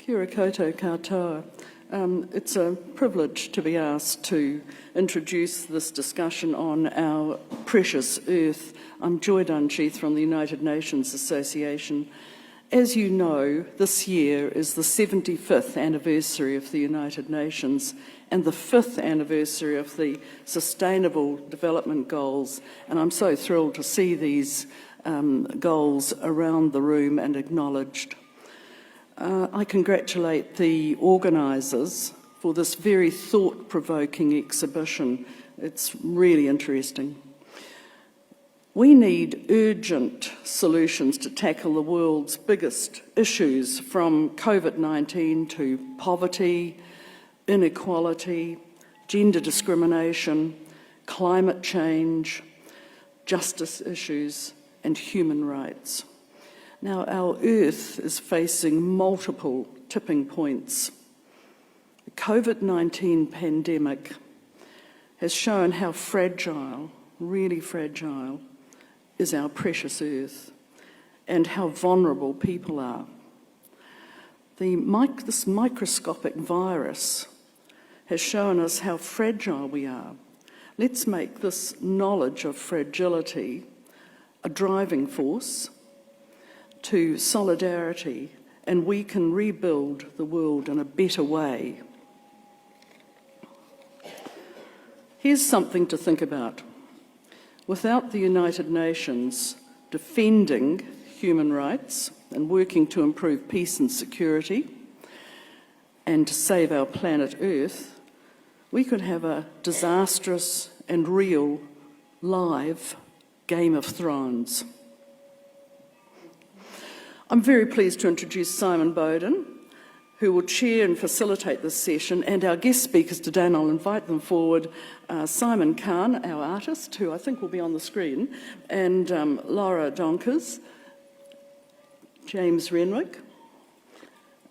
Kia ora koutou katoa. It's a privilege to be asked to introduce this discussion on our precious earth. I'm Joy Dunshith from the United Nations Association. As you know, this year is the 75th anniversary of the United Nations and the 5th anniversary of the Sustainable Development Goals, and I'm so thrilled to see these goals around the room and acknowledged. I congratulate the organisers for this very thought-provoking exhibition. It's really interesting. We need urgent solutions to tackle the world's biggest issues, from COVID-19 to poverty, inequality, gender discrimination, climate change, justice issues, and human rights. Now, our Earth is facing multiple tipping points. The COVID-19 pandemic has shown how fragile, really fragile, is our precious Earth and how vulnerable people are. This microscopic virus has shown us how fragile we are. Let's make this knowledge of fragility a driving force to solidarity, and we can rebuild the world in a better way. Here's something to think about. Without the United Nations defending human rights and working to improve peace and security and to save our planet Earth, we could have a disastrous and real live Game of Thrones. I'm very pleased to introduce Simon Bowden, who will chair and facilitate this session, and our guest speakers today, and I'll invite them forward, Simon Kaan, our artist, who I think will be on the screen, and Laura Donkers, James Renwick,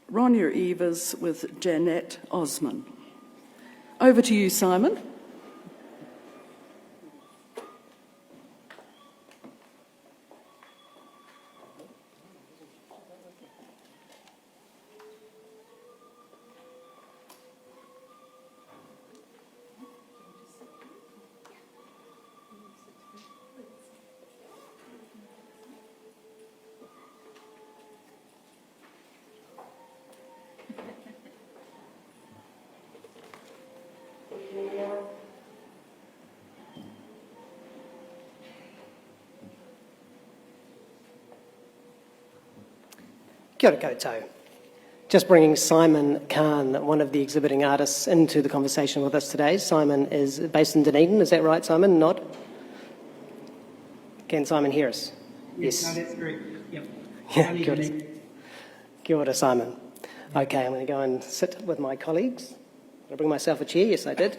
Ronja Ievers with Janet Osman. Over to you, Simon. Kia ora koutou. Just bringing Simon Kaan, one of the exhibiting artists, into the conversation with us today. Simon is based in Dunedin, is that right, Simon? Nod? Can Simon hear us? Yes. No, that's correct. Yep. Yeah, kia ora. Kia ora, Simon. Okay, I'm going to go and sit with my colleagues. Did I bring myself a chair? Yes, I did.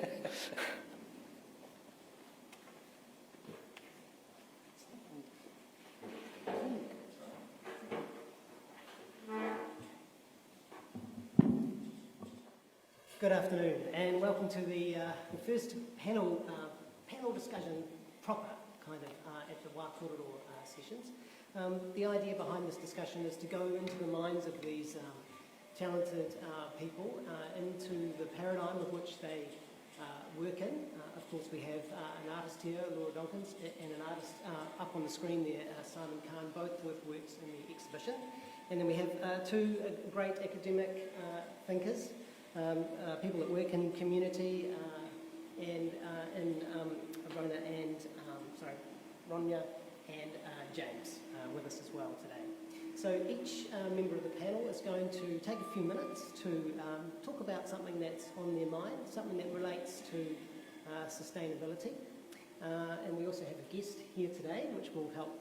Good afternoon, and welcome to the first panel discussion proper, kind of, at the Kōrero sessions. The idea behind this discussion is to go into the minds of these talented people, into the paradigm of which they work in. Of course, we have an artist here, Laura Donkers, and an artist up on the screen there, Simon Kaan, both with works in the exhibition. And then we have two great academic thinkers, people that work in community, and Ronja and James with us as well today. So each member of the panel is going to take a few minutes to talk about something that's on their mind, something that relates to sustainability. And we also have a guest here today, which will help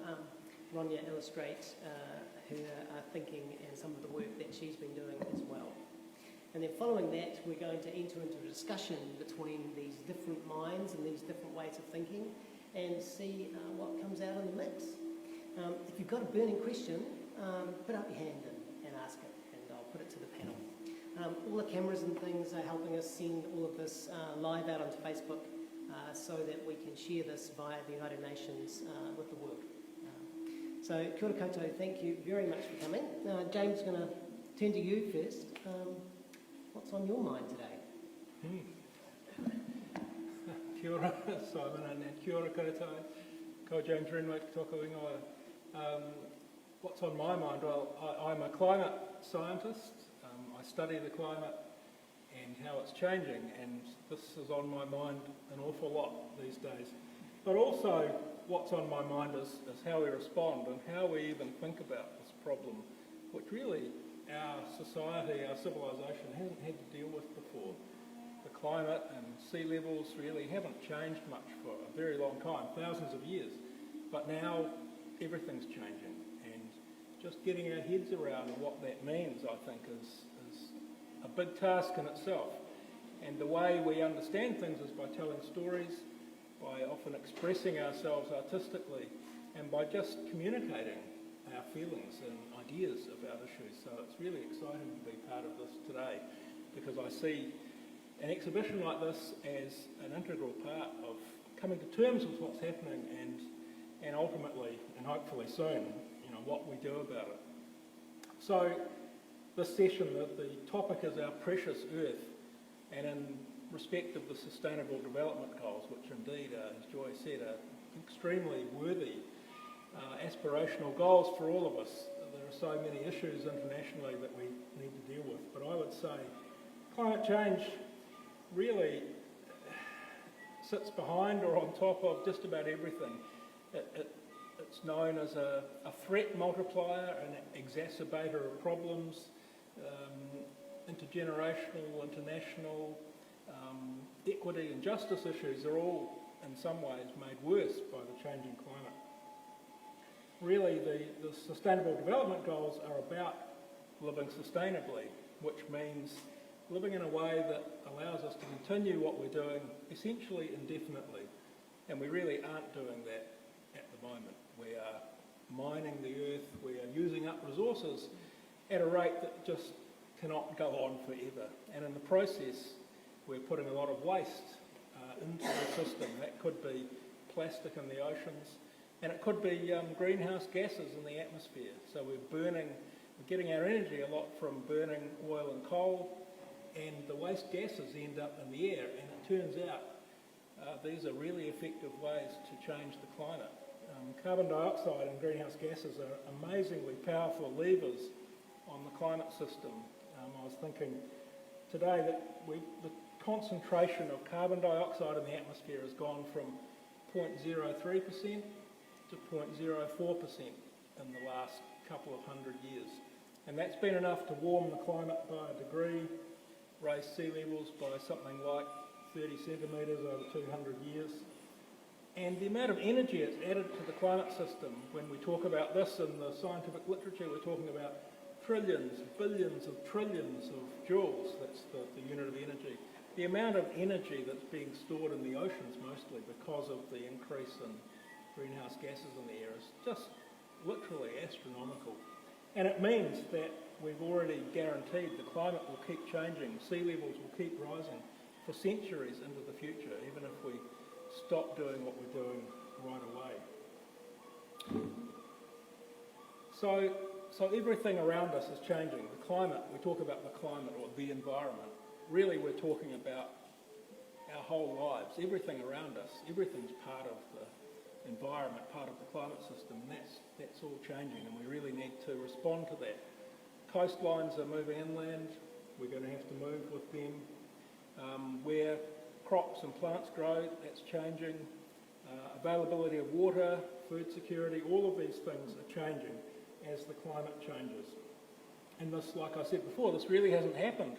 Ronja illustrate her thinking and some of the work that she's been doing as well. And then following that, we're going to enter into a discussion between these different minds and these different ways of thinking and see what comes out in the mix. If you've got a burning question, put up your hand and ask it, and I'll put it to the panel. All the cameras and things are helping us send all of this live out onto Facebook so that we can share this via the United Nations with the world. So kia ora koutou, thank you very much for coming. James is going to turn to you first. What's on your mind today? Kia ora, Simon, and kia ora koutou. Ko James Renwick, tōku ingoa. What's on my mind? Well, I'm a climate scientist. I study the climate and how it's changing, and this is on my mind an awful lot these days. But also, what's on my mind is how we respond and how we even think about this problem, which really our society, our civilization hasn't had to deal with before. The climate and sea levels really haven't changed much for a very long time, thousands of years. But now everything's changing, and just getting our heads around what that means, I think, is a big task in itself. And the way we understand things is by telling stories, by often expressing ourselves artistically, and by just communicating our feelings and ideas about issues. So it's really exciting to be part of this today, because I see an exhibition like this as an integral part of coming to terms with what's happening and ultimately, and hopefully soon, what we do about it. So this session, the topic is our precious earth, and in respect of the Sustainable Development Goals, which indeed, as Joy said, are extremely worthy aspirational goals for all of us. There are so many issues internationally that we need to deal with, but I would say climate change really sits behind or on top of just about everything. It's known as a threat multiplier, an exacerbator of problems, intergenerational, international, equity and justice issues are all in some ways made worse by the changing climate. Really, the Sustainable Development Goals are about living sustainably, which means living in a way that allows us to continue what we're doing essentially indefinitely. And we really aren't doing that at the moment. We are mining the earth, we are using up resources at a rate that just cannot go on forever. And in the process, we're putting a lot of waste into the system. That could be plastic in the oceans, and it could be greenhouse gases in the atmosphere. So we're getting our energy a lot from burning oil and coal, and the waste gases end up in the air, and it turns out these are really effective ways to change the climate. Carbon dioxide and greenhouse gases are amazingly powerful levers on the climate system. I was thinking today that the concentration of carbon dioxide in the atmosphere has gone from 0.03% to 0.04% in the last couple of hundred years. And that's been enough to warm the climate by a degree, raise sea levels by something like 30 centimetres over 200 years. And the amount of energy it's added to the climate system, when we talk about this in the scientific literature, we're talking about trillions, billions of trillions of joules, that's the unit of energy. The amount of energy that's being stored in the oceans mostly because of the increase in greenhouse gases in the air is just literally astronomical. And it means that we've already guaranteed the climate will keep changing, sea levels will keep rising for centuries into the future, even if we stop doing what we're doing right away. So everything around us is changing. The climate, we talk about the climate or the environment. Really, we're talking about our whole lives. Everything around us, everything's part of the environment, part of the climate system, and that's all changing, and we really need to respond to that. Coastlines are moving inland. We're going to have to move with them. Where crops and plants grow, that's changing. Availability of water, food security, all of these things are changing as the climate changes. And this, like I said before, this really hasn't happened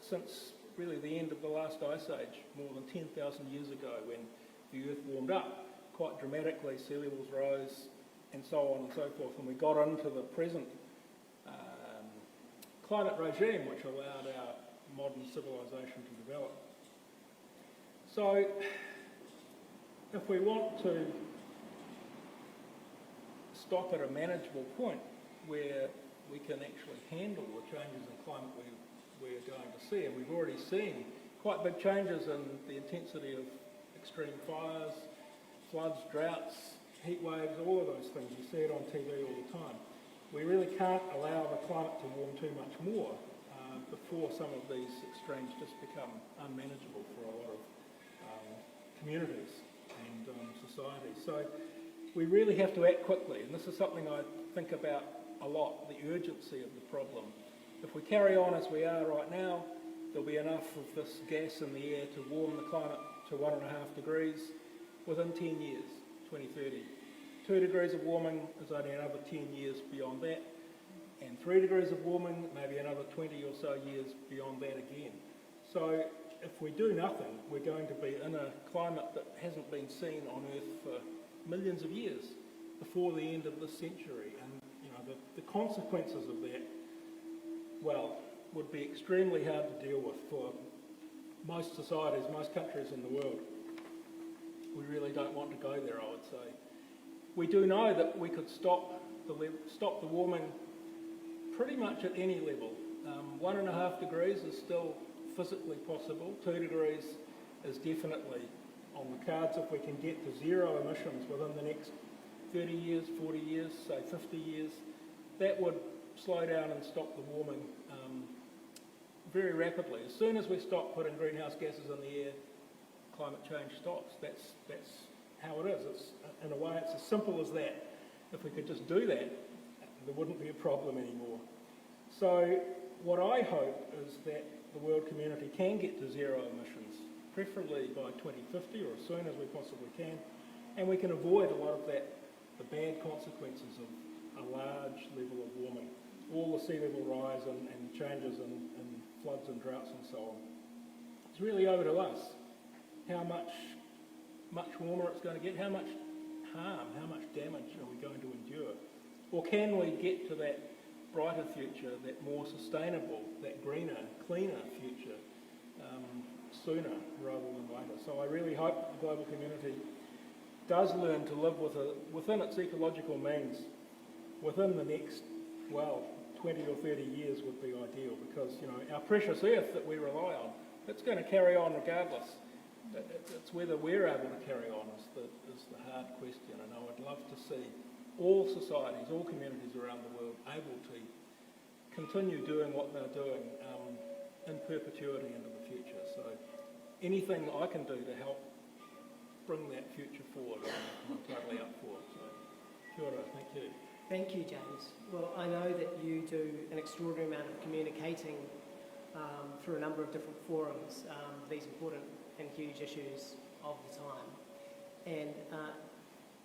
since really the end of the last ice age, more than 10,000 years ago, when the earth warmed up quite dramatically, sea levels rose, and so on and so forth, and we got into the present climate regime which allowed our modern civilization to develop. So if we want to stop at a manageable point where we can actually handle the changes in climate we're going to see, and we've already seen quite big changes in the intensity of extreme fires, floods, droughts, heat waves, all of those things. You see it on TV all the time. we really can't allow the climate to warm too much more before some of these extremes just become unmanageable for a lot of communities and societies. So we really have to act quickly, and this is something I think about a lot, the urgency of the problem. If we carry on as we are right now, there'll be enough of this gas in the air to warm the climate to 1.5 degrees within 10 years, 2030. 2 degrees of warming is only another 10 years beyond that, and 3 degrees of warming, maybe another 20 or so years beyond that again. So if we do nothing, we're going to be in a climate that hasn't been seen on Earth for millions of years before the end of this century. And you know, the consequences of that, well, would be extremely hard to deal with for most societies, most countries in the world. We really don't want to go there, I would say. We do know that we could stop the warming pretty much at any level. 1.5 degrees is still physically possible. 2 degrees is definitely on the cards if we can get to zero emissions within the next 30 years, 40 years, say 50 years. That would slow down and stop the warming very rapidly. As soon as we stop putting greenhouse gases in the air, climate change stops. That's how it is. It's, in a way, it's as simple as that. If we could just do that, there wouldn't be a problem anymore. So what I hope is that the world community can get to zero emissions, preferably by 2050 or as soon as we possibly can, and we can avoid a lot of the bad consequences of a large level of warming, all the sea level rise and changes in floods and droughts and so on. It's really over to us how much warmer it's going to get, how much harm, how much damage are we going to endure? Or can we get to that brighter future, that more sustainable, that greener, cleaner future sooner rather than later? So I really hope the global community does learn to live within its ecological means within the next, 20 or 30 years would be ideal, because our precious earth that we rely on, it's going to carry on regardless. It's whether we're able to carry on is the hard question, and I would love to see all societies, all communities around the world able to continue doing what they're doing in perpetuity into the future. So anything I can do to help bring that future forward, I'm totally up for it. So kia ora, thank you. Thank you, James. Well, I know that you do an extraordinary amount of communicating through a number of different forums, these important and huge issues of the time. And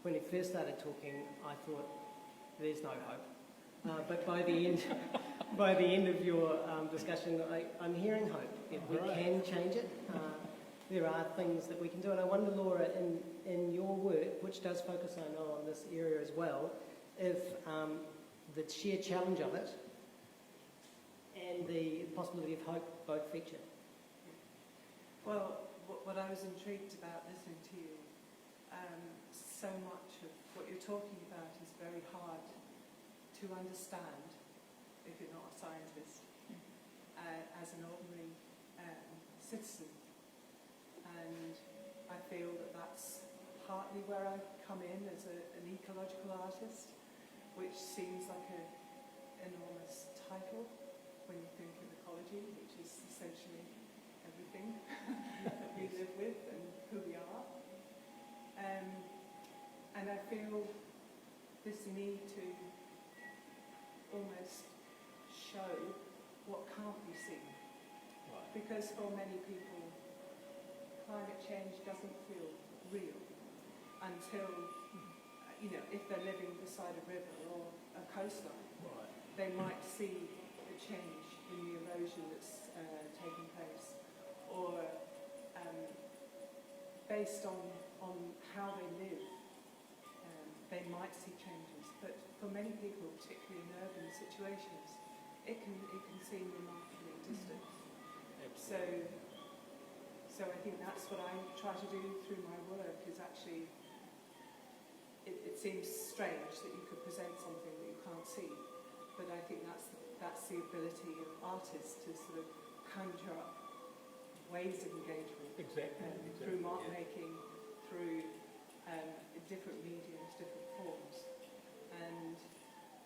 when you first started talking, I thought, there's no hope. But by the end of your discussion, I'm hearing hope. If we can change it, there are things that we can do. And I wonder, Laura, in your work, which does focus, I know, on this area as well, if the sheer challenge of it and the possibility of hope both feature. Well, what I was intrigued about listening to you, so much of what you're talking about is very hard to understand if you're not a scientist, as an ordinary citizen. And I feel that that's partly where I come in as an ecological artist, which seems like an enormous title when you think of ecology, which is essentially everything that we live with and who we are. And I feel this need to almost show what can't be seen. Right. Because for many people, climate change doesn't feel real until, if they're living beside a river or a coastline, right, they might see the change in the erosion that's taking place, or based on how they live, they might see changes. But for many people, particularly in urban situations, it can seem remarkably distant. So I think that's what I try to do through my work, is actually, it seems strange that you could present something that you can't see, but I think that's the ability of artists to sort of conjure up ways of engagement. Exactly. Through mark making, through different mediums, different forms. And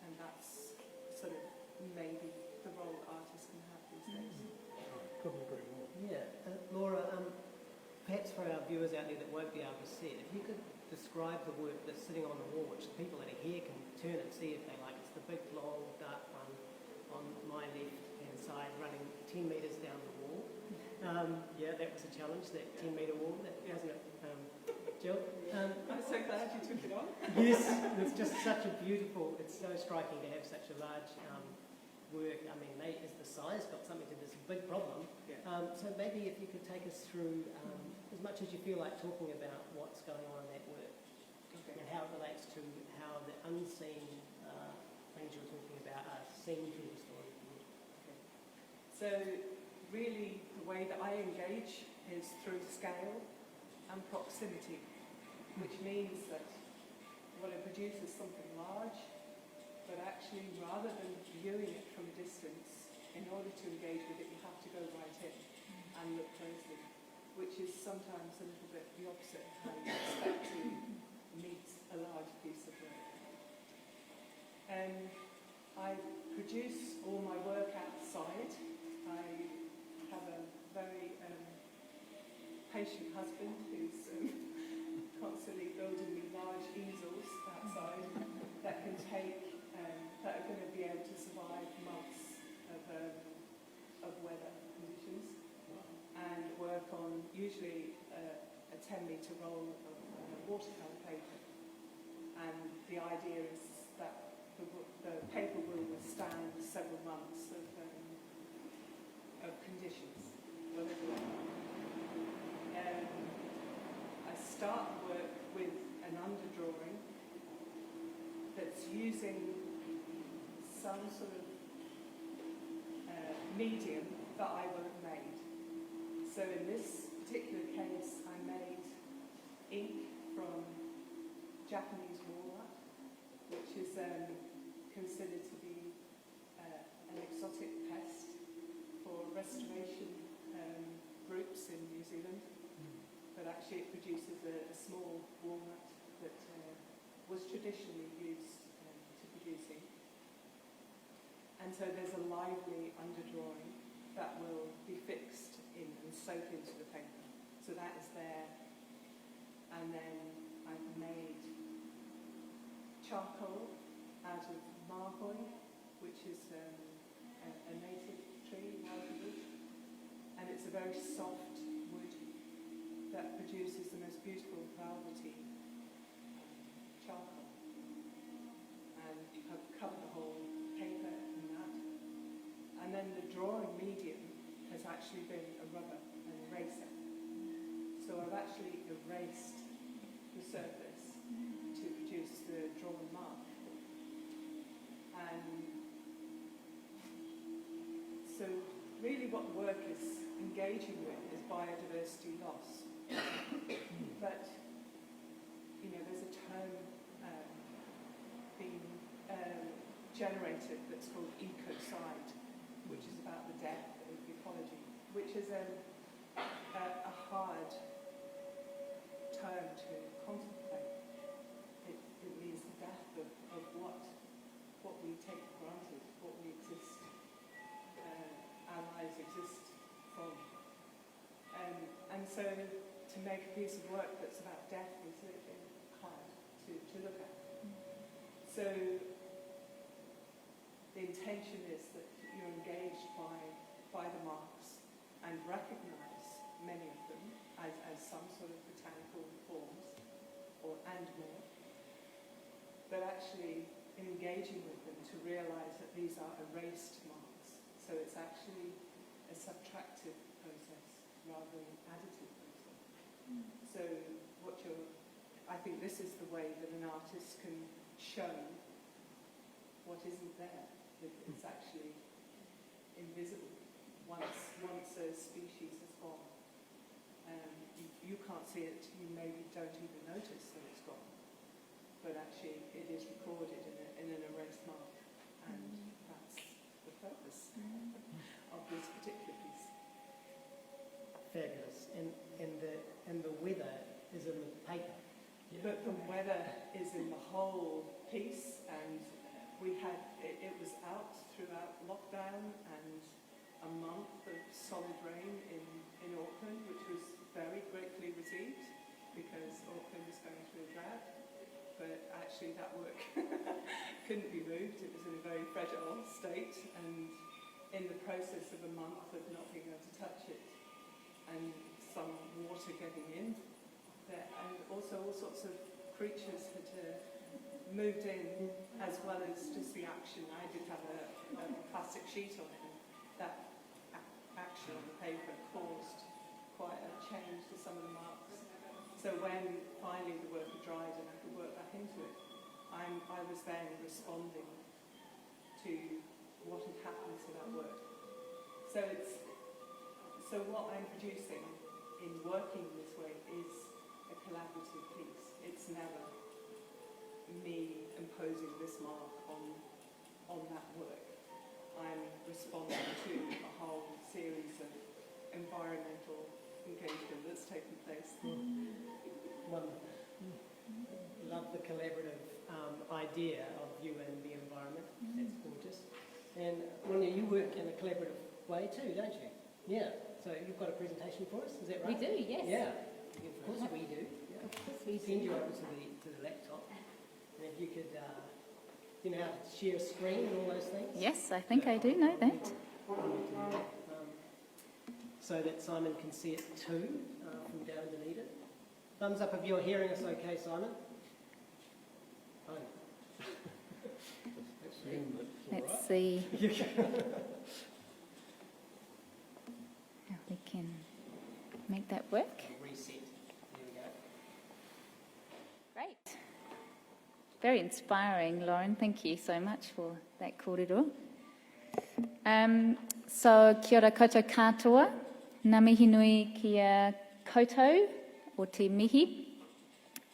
And that's sort of maybe the role artists can have these days. Couldn't agree more. Yeah, Laura, perhaps for our viewers out there that won't be able to see it, if you could describe the work that's sitting on the wall, which the people that are here can turn and see if they like. It's the big, long, dark one on my left-hand side running 10 metres down the wall. Yeah, that was a challenge, that 10-metre wall, wasn't it, Jill? I'm so glad you took it on. Yes, it's just such a beautiful, it's so striking to have such a large work. I mean, as the size got something to this big problem. Yeah. So maybe if you could take us through, as much as you feel like talking about what's going on in that work, Okay. and how it relates to how the unseen things you're talking about are seen through the story. So really the way that I engage is through scale and proximity, which means that what I produce is something large, but actually rather than viewing it from a distance, in order to engage with it you have to go right in and look closely, which is sometimes a little bit the opposite of how you expect to meet a large piece of work. I produce all my work outside. I have a very patient husband who's constantly building me large easels outside that can take, that are going to be able to survive months of weather conditions, and work on usually a 10-metre roll of watercolour paper. And the idea is that the paper will withstand several months of conditions, whatever they are. I start work with an underdrawing that's using some sort of medium that I will have made. So in this particular case, I made ink from Japanese walnut, which is considered to be an exotic pest for restoration groups in New Zealand. But actually it produces a small walnut that was traditionally used to produce ink. And so there's a lively underdrawing that will be fixed in and soak into the paper. So that is there. And then I've made charcoal out of mahoi, which is a native tree, wildwood. And it's a very soft wood that produces the most beautiful velvety charcoal. And I've covered the whole paper in that. And then the drawing medium has actually been a rubber, an eraser. So I've actually erased the surface to produce the drawn mark. And so really what the work is engaging with is biodiversity loss. But, you know, there's a term being generated that's called ecocide, which is about the death of ecology, which is a hard term to contemplate. It means the death of what we take for granted, what we exist, our lives exist from. And so to make a piece of work that's about death is hard to look at. So the intention is that you're engaged by the marks and recognise many of them as some sort of botanical forms and more. But actually in engaging with them to realise that these are erased marks. So it's actually a subtractive process rather than an additive process. So I think this is the way that an artist can show what isn't there, that it's actually invisible once a species is gone. You can't see it, you maybe don't even notice that it's gone, but actually it is recorded in an erased mark, and that's the purpose of this particular piece. Fabulous. And the weather is in the paper. But the weather is in the whole piece, and it was out throughout lockdown and a month of solid rain in Auckland, which was very gratefully received because Auckland was going through a drought. But actually that work couldn't be moved. It was in a very fragile state, and in the process of a month of not being able to touch it and some water getting in, and also all sorts of creatures had moved in, as well as just the action. I did have a plastic sheet on it, and that action on the paper caused quite a change to some of the marks. So when finally the work had dried and I could work back into it, I was then responding to what had happened to that work. So what I'm producing in working this way is a collaborative piece. It's never me imposing this mark on that work. I'm responding to a whole series of environmental engagement that's taken place. Wonderful. Love the collaborative idea of you and the environment. That's gorgeous. And Ronja, you work in a collaborative way too, don't you? Yeah. So you've got a presentation for us, is that right? We do, yes. Yeah. Of course we do. Yeah. Of course we Send do. you over to the laptop. And if you could, you know how to share a screen and all those things? Yes, I think I do know that. So that Simon can see it too, from down Dunedin. Thumbs up if you're hearing us okay, Simon. Oh. Let's see how we can make that work. Reset. There we go. Great. Very inspiring, Lauren. Thank you so much for that kōrero. So, kia ora koutou katoa. Ngā mihi nui ki a koutou o te mihi.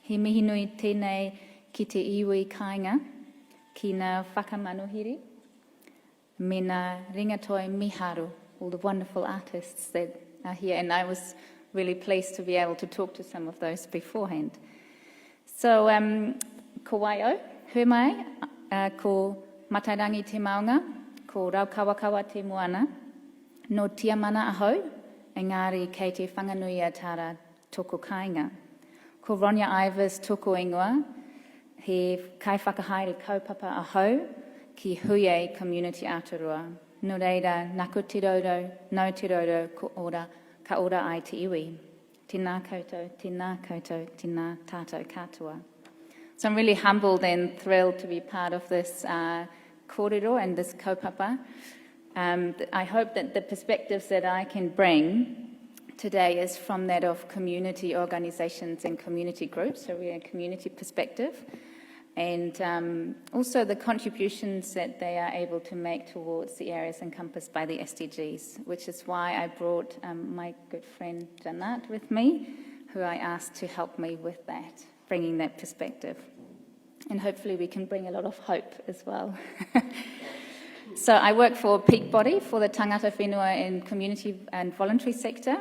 He mihi nui tēnei ki te iwi kāinga, ki ngā whakamanuhiri, me ngā ringatoi miharu, all the wonderful artists that are here. And I was really pleased to be able to talk to some of those beforehand. So, ko waio, hui mai, ko matairangi te maunga, ko raukawakawa te moana, no tiamana ahau, engari kei te whanganui a tāra toko kāinga. Ko Ronja Ievers toko ingoa, he kai whakahaere kaupapa ahau ki Hui E Community Aotearoa. No reira, naku te roro, no te roro, ka ora ai te iwi. Tēnā koutou, tēnā tātou katoa. So I'm really humbled and thrilled to be part of this kōrero and this kaupapa. I hope that the perspectives that I can bring today is from that of community organisations and community groups, so we're a community perspective, and also the contributions that they are able to make towards the areas encompassed by the SDGs, which is why I brought my good friend Janat with me, who I asked to help me with that, bringing that perspective. And hopefully we can bring a lot of hope as well. So I work for a peak body for the tangata whenua and community and voluntary sector.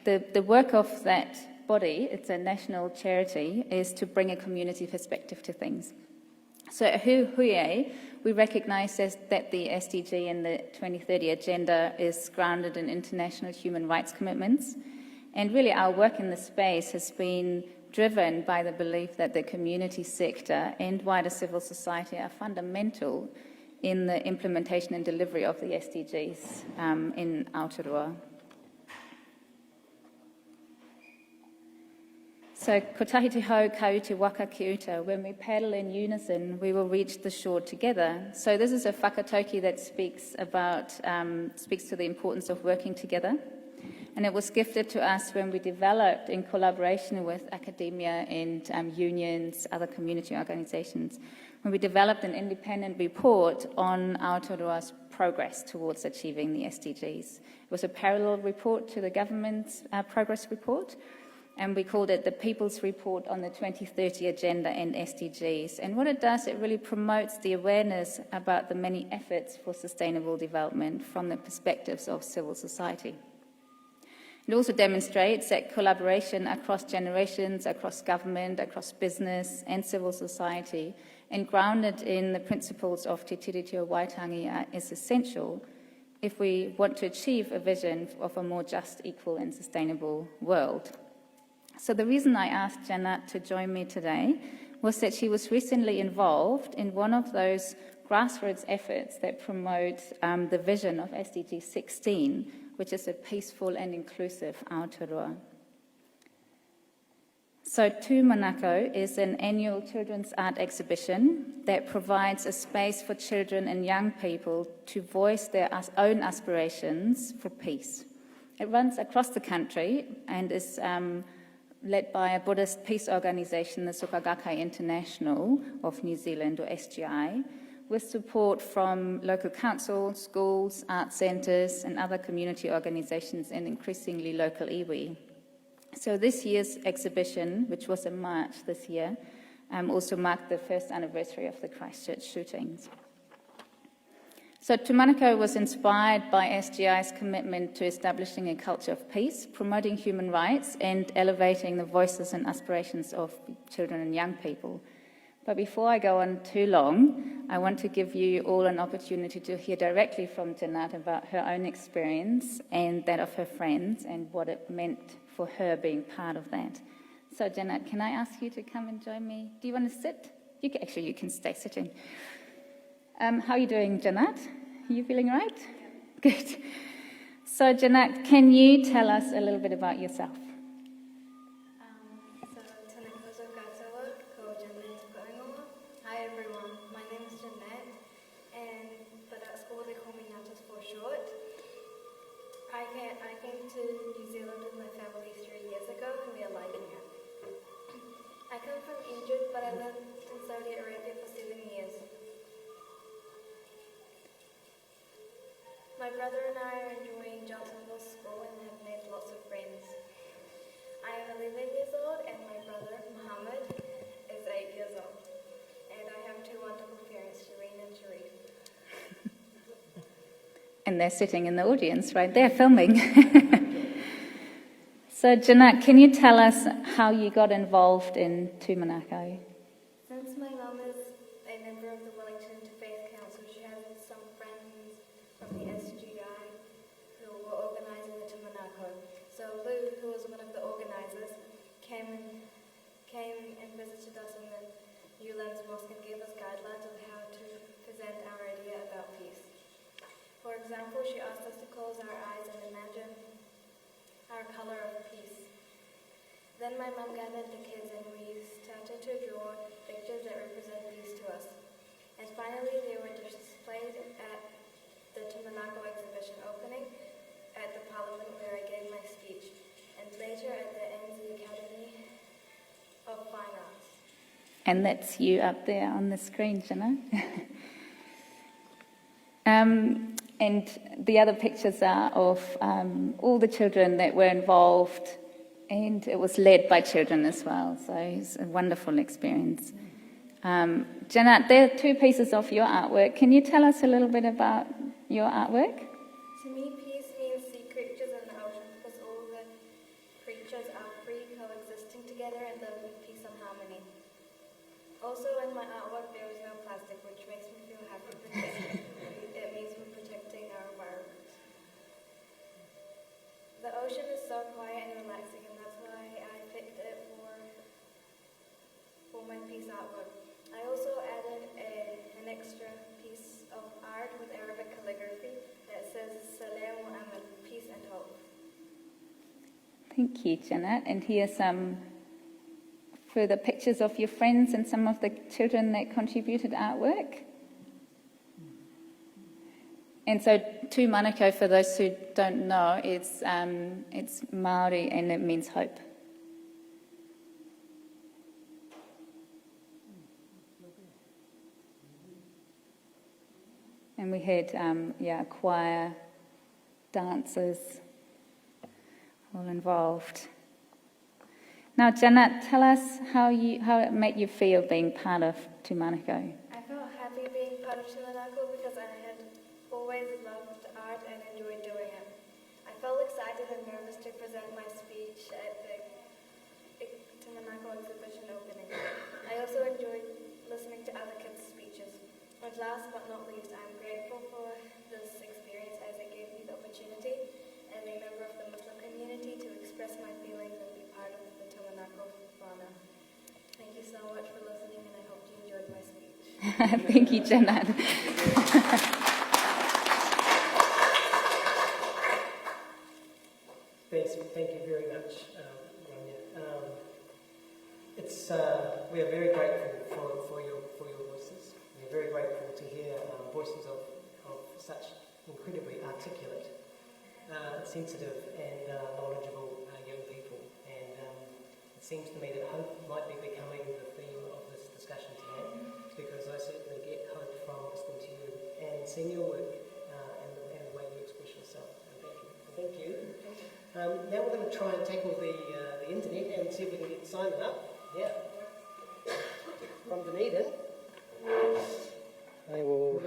The work of that body, it's a national charity, is to bring a community perspective to things. So at Hui E, we recognise that the SDG and the 2030 agenda is grounded in international human rights commitments. And really our work in the space has been driven by the belief that the community sector and wider civil society are fundamental in the implementation and delivery of the SDGs in Aotearoa. So, ko tahi te hau kau te waka ki uta. When we paddle in unison, we will reach the shore together. So this is a Whakatoki that speaks to the importance of working together. And it was gifted to us when we developed, in collaboration with academia and unions, other community organisations, when we developed an independent report on Aotearoa's progress towards achieving the SDGs. It was a parallel report to the government's progress report, and we called it the People's Report on the 2030 Agenda and SDGs. And what it does, it really promotes the awareness about the many efforts for sustainable development from the perspectives of civil society. It also demonstrates that collaboration across generations, across government, across business and civil society, and grounded in the principles of Te Tiriti o Waitangi is essential if we want to achieve a vision of a more just, equal and sustainable world. So the reason I asked Janet to join me today was that she was recently involved in one of those grassroots efforts that promote the vision of SDG 16, which is a peaceful and inclusive Aotearoa. So Tomonico is an annual children's art exhibition that provides a space for children and young people to voice their own aspirations for peace. It runs across the country and is led by a Buddhist peace organisation, the Sukagakai International of New Zealand, or SGI, with support from local councils, schools, art centres and other community organisations and increasingly local iwi. So this year's exhibition, which was in March this year, also marked the first anniversary of the Christchurch shootings. So Tomonico was inspired by SGI's commitment to establishing a culture of peace, promoting human rights and elevating the voices and aspirations of children and young people. But before I go on too long, I want to give you all an opportunity to hear directly from Janet about her own experience and that of her friends and what it meant for her being part of that. So Janet, can I ask you to come and join me? Do you want to sit? You can stay sitting. How are you doing, Janet? Are you feeling right? Yeah. Good. So Janet, can you tell us a little bit about yourself? Hi everyone, my name is Jeanette, but at school they call me Natas for short. I came to New Zealand with my family 3 years ago and we are liking it. I come from India, but I lived in Saudi Arabia for 7 years. My brother and I are enjoying Johnsonville School and have made lots of friends. I am 11 years old and my brother, Muhammad, is 8 years old. And I have 2 wonderful parents, Shireen and Sharif. And they're sitting in the audience right there filming. So Janet, can you tell us how you got involved in Tomonico? Since my mum is a member of the Wellington City Council, she has some friends from the SGI who were organising the Tomonico. So Lou, who was one of the organisers, came and visited us in the Newlands Mosque and gave us guidelines on how to present our idea about peace. For example, she asked us to close our eyes and imagine our colour of peace. Then my mum gathered the kids and we started to draw pictures that represent peace to us. And finally they were displayed at the Tomonico exhibition opening at the Parliament where I gave my speech, and later at the NZ Academy of Fine Arts. And that's you up there on the screen, Jenna. And the other pictures are of all the children that were involved, and it was led by children as well, so it's a wonderful experience. Janet, there are 2 pieces of your artwork. Can you tell us a little bit about your artwork? To me, peace means sea creatures in the ocean because all the creatures are free, coexisting together and live in peace and harmony. Also, in my artwork, there is no plastic, which makes me feel happy because it means we're protecting our environment. The ocean is so quiet and relaxing, and that's why I picked it for my peace artwork. I also added an extra piece of art with Arabic calligraphy that says Salam wa Amal, peace and hope. Thank you, Janet. And here's some further pictures of your friends and some of the children that contributed artwork. And so Tomonico, for those who don't know, it's Māori and it means hope. And we had choir, dancers, all involved. Now, Janet, tell us how it made you feel being part of Tomonico. I felt happy being part of Tomonico because I had always loved art and enjoyed doing it. I felt excited and nervous to to present my speech at the Tomonico exhibition opening. I also enjoyed listening to other kids' speeches. And last but not least, I'm grateful for this experience as it gave me the opportunity as a member of the Muslim community to express my feelings and be part of the Tomonico whānau. Thank you so much for listening, and I hope you enjoyed my speech. Thank you, Janet. Thank you very much, Ronja. We are very grateful for your voices. We are very grateful to hear voices of such incredibly articulate, sensitive and knowledgeable young people. And it seems to me that hope might be becoming the theme of this discussion today, because I certainly get hope from listening to you and seeing your work and the way you express yourself. Thank you. Now we're going to try and tackle the internet and see if we can get Simon up. Yeah. From Dunedin. I will...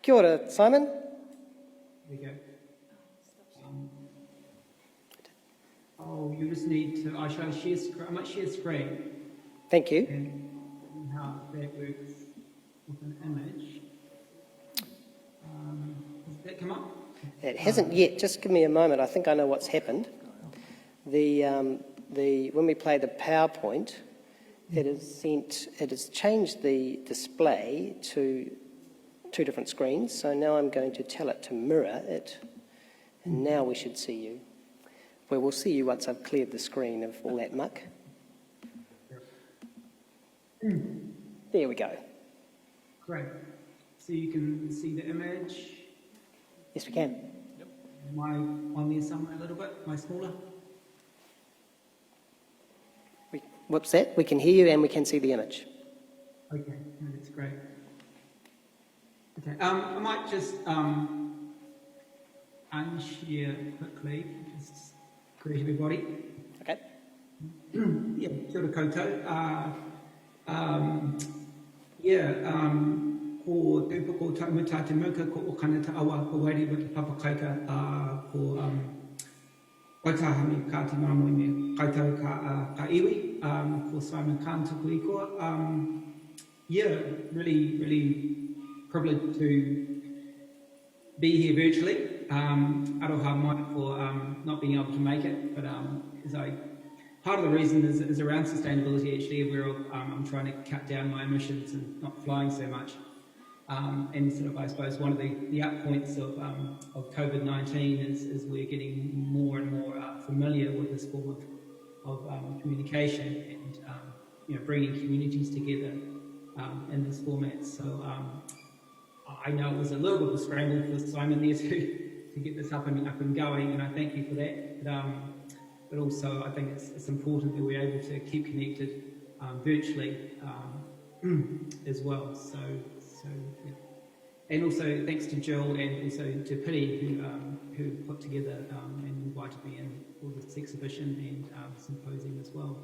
Kia ora, Simon. There you go. You just need to... I might share screen. Thank you. And how that works with an image. Does that come up? It hasn't yet. Just give me a moment. I think I know what's happened. When we play the PowerPoint, it has changed the display to 2 different screens. So now I'm going to tell it to mirror it, and now we should see you. Well, we'll see you once I've cleared the screen of all that muck. There we go. Great. So you can see the image. Yes, we can. Yep. Am I on there somewhere a little bit? Am I smaller? What's that? We can hear you and we can see the image. Okay, no, that's great. Okay, I might just unshare quickly, just greet everybody. Okay. Yeah, kia ora koutou. Ko tūpoko taumata te mauka ko o kanata awa ko wairi waki papakaika ko waitahami ka te māmoe me kaitau ka iwi ko Simon Kaan tuku ikoa. Really privileged to be here virtually. Aroha mai for not being able to make it, but part of the reason is around sustainability actually, where I'm trying to cut down my emissions and not flying so much. And sort of, I suppose, one of the up points of COVID-19 is we're getting more and more familiar with this form of communication and bringing communities together in this format. So I know it was a little bit of a scramble for Simon there to get this up and going, and I thank you for that. But also, I think it's important that we're able to keep connected virtually as well. So yeah. And also thanks to Jill and also to Piri who put together and invited me in for this exhibition and symposium as well.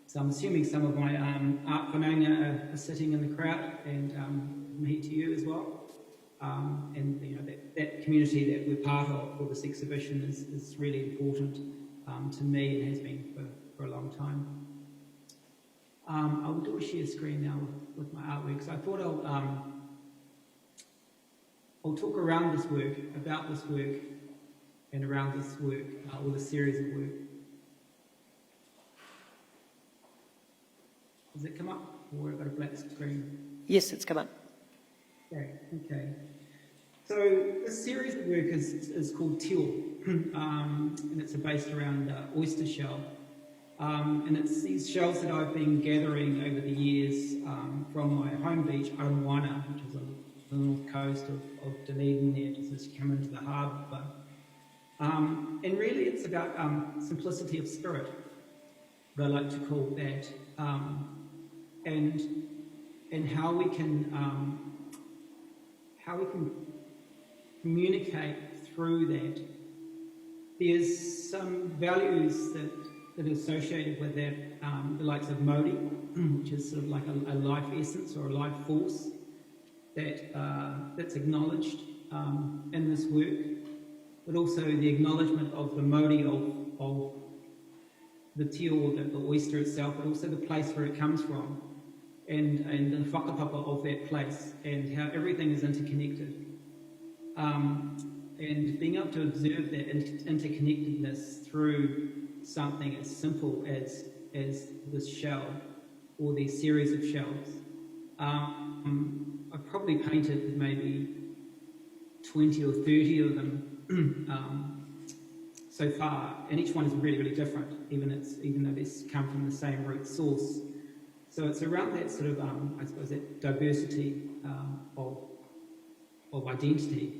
So I'm assuming some of my art whanaunga are sitting in the crowd, and mihi to you as well. And that community that we're part of for this exhibition is really important to me and has been for a long time. I will do a share screen now with my artwork. So I thought I'll talk around this work, about this work, and around this work, or the series of work. Does it come up, or have I got a black screen? Yes, it's come up. Okay. So this series of work is called Tio, and it's based around oyster shell. And it's these shells that I've been gathering over the years from my home beach, Arowana, which is on the north coast of Dunedin there, just as you come into the harbour. And really it's about simplicity of spirit, what I like to call that, and how we can communicate through that. There's some values that are associated with that, the likes of Māori, which is sort of like a life essence or a life force that's acknowledged in this work. but also the acknowledgement of the Māori of the tio, the oyster itself, but also the place where it comes from, and the whakapapa of that place, and how everything is interconnected. And being able to observe that interconnectedness through something as simple as this shell, or these series of shells. I've probably painted maybe 20 or 30 of them so far, and each one is really, really different, even though they come from the same root source. So it's around that sort of, I suppose, that diversity of identity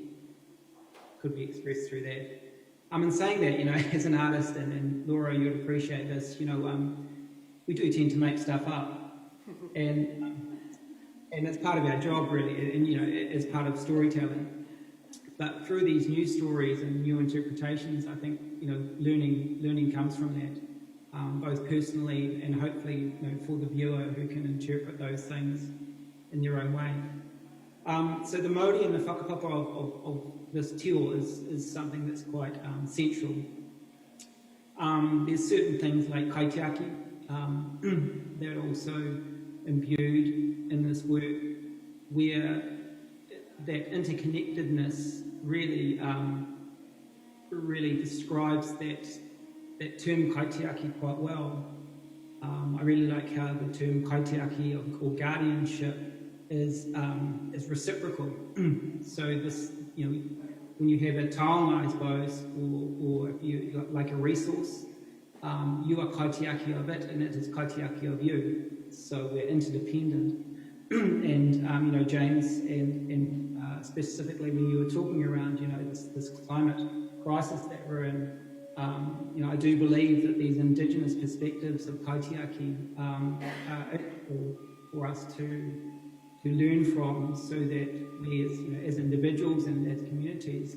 could be expressed through that. In saying that, as an artist, and Laura, you'd appreciate this, we do tend to make stuff up, and it's part of our job, really, and as part of storytelling. But through these new stories and new interpretations, I think learning comes from that, both personally and hopefully for the viewer who can interpret those things in their own way. So the Māori and the whakapapa of this tio is something that's quite central. There's certain things like kaitiaki that are also imbued in this work, where that interconnectedness really describes that term kaitiaki quite well. I really like how the term kaitiaki or guardianship is reciprocal. So this, when you have a taonga, I suppose, or if you like a resource, you are kaitiaki of it, and it is kaitiaki of you. So we're interdependent. And James, and specifically when you were talking around, this climate crisis that we're in, I do believe that these Indigenous perspectives of kaitiaki are critical for us to learn from, so that we as individuals and as communities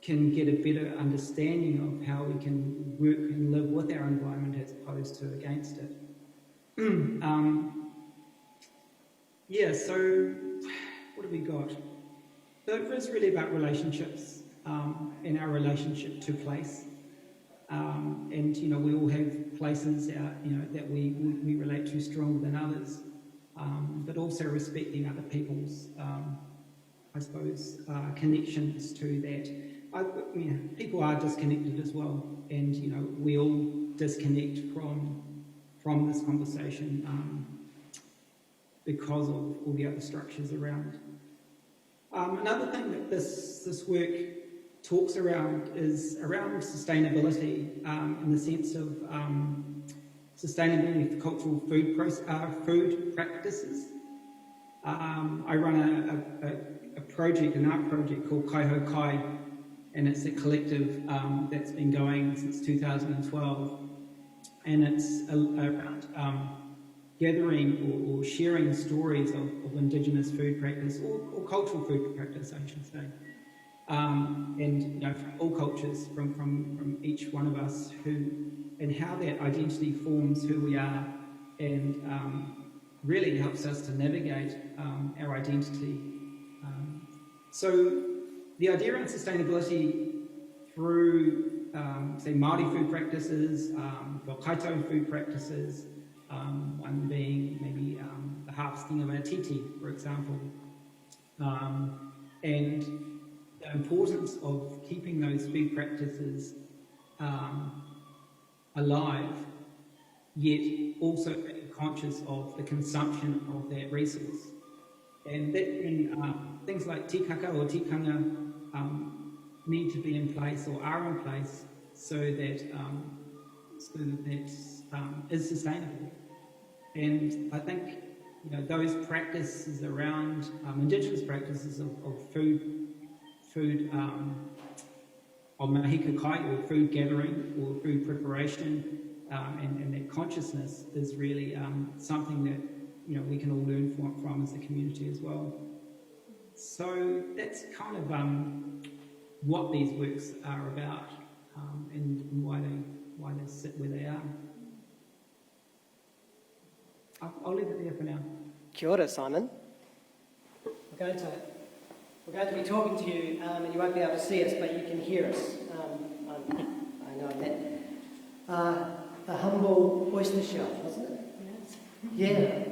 can get a better understanding of how we can work and live with our environment as opposed to against it. So what have we got? So it's really about relationships and our relationship to place. And we all have places that we relate to stronger than others, but also respecting other people's, I suppose, connections to that. People are disconnected as well, and we all disconnect from this conversation because of all the other structures around. Another thing that this work talks around is around sustainability, in the sense of sustainability for cultural food practices. I run a project, an art project called Kaiho Kai, and it's a collective that's been going since 2012, and it's around gathering or sharing stories of Indigenous food practice or cultural food practice, I should say. And from all cultures, from each one of us, and how that identity forms who we are, and really helps us to navigate our identity. So the idea around sustainability through, say, Māori food practices, Whakaito food practices, one being maybe the harvesting of a titi, for example, and the importance of keeping those food practices alive, yet also being conscious of the consumption of that resource. And that things like tikaka or tikanga need to be in place or are in place so that is sustainable. And I think those practices around Indigenous practices of food of mahika kai, or food gathering or food preparation, and that consciousness is really something that we can all learn from as a community as well. So that's kind of what these works are about, and why they sit where they are. I'll leave it there for now. Kia ora, Simon. We're going to We're going to be talking to you, and you won't be able to see us, but you can hear us. I know that. The humble oyster shell, wasn't it? Yes. Yeah,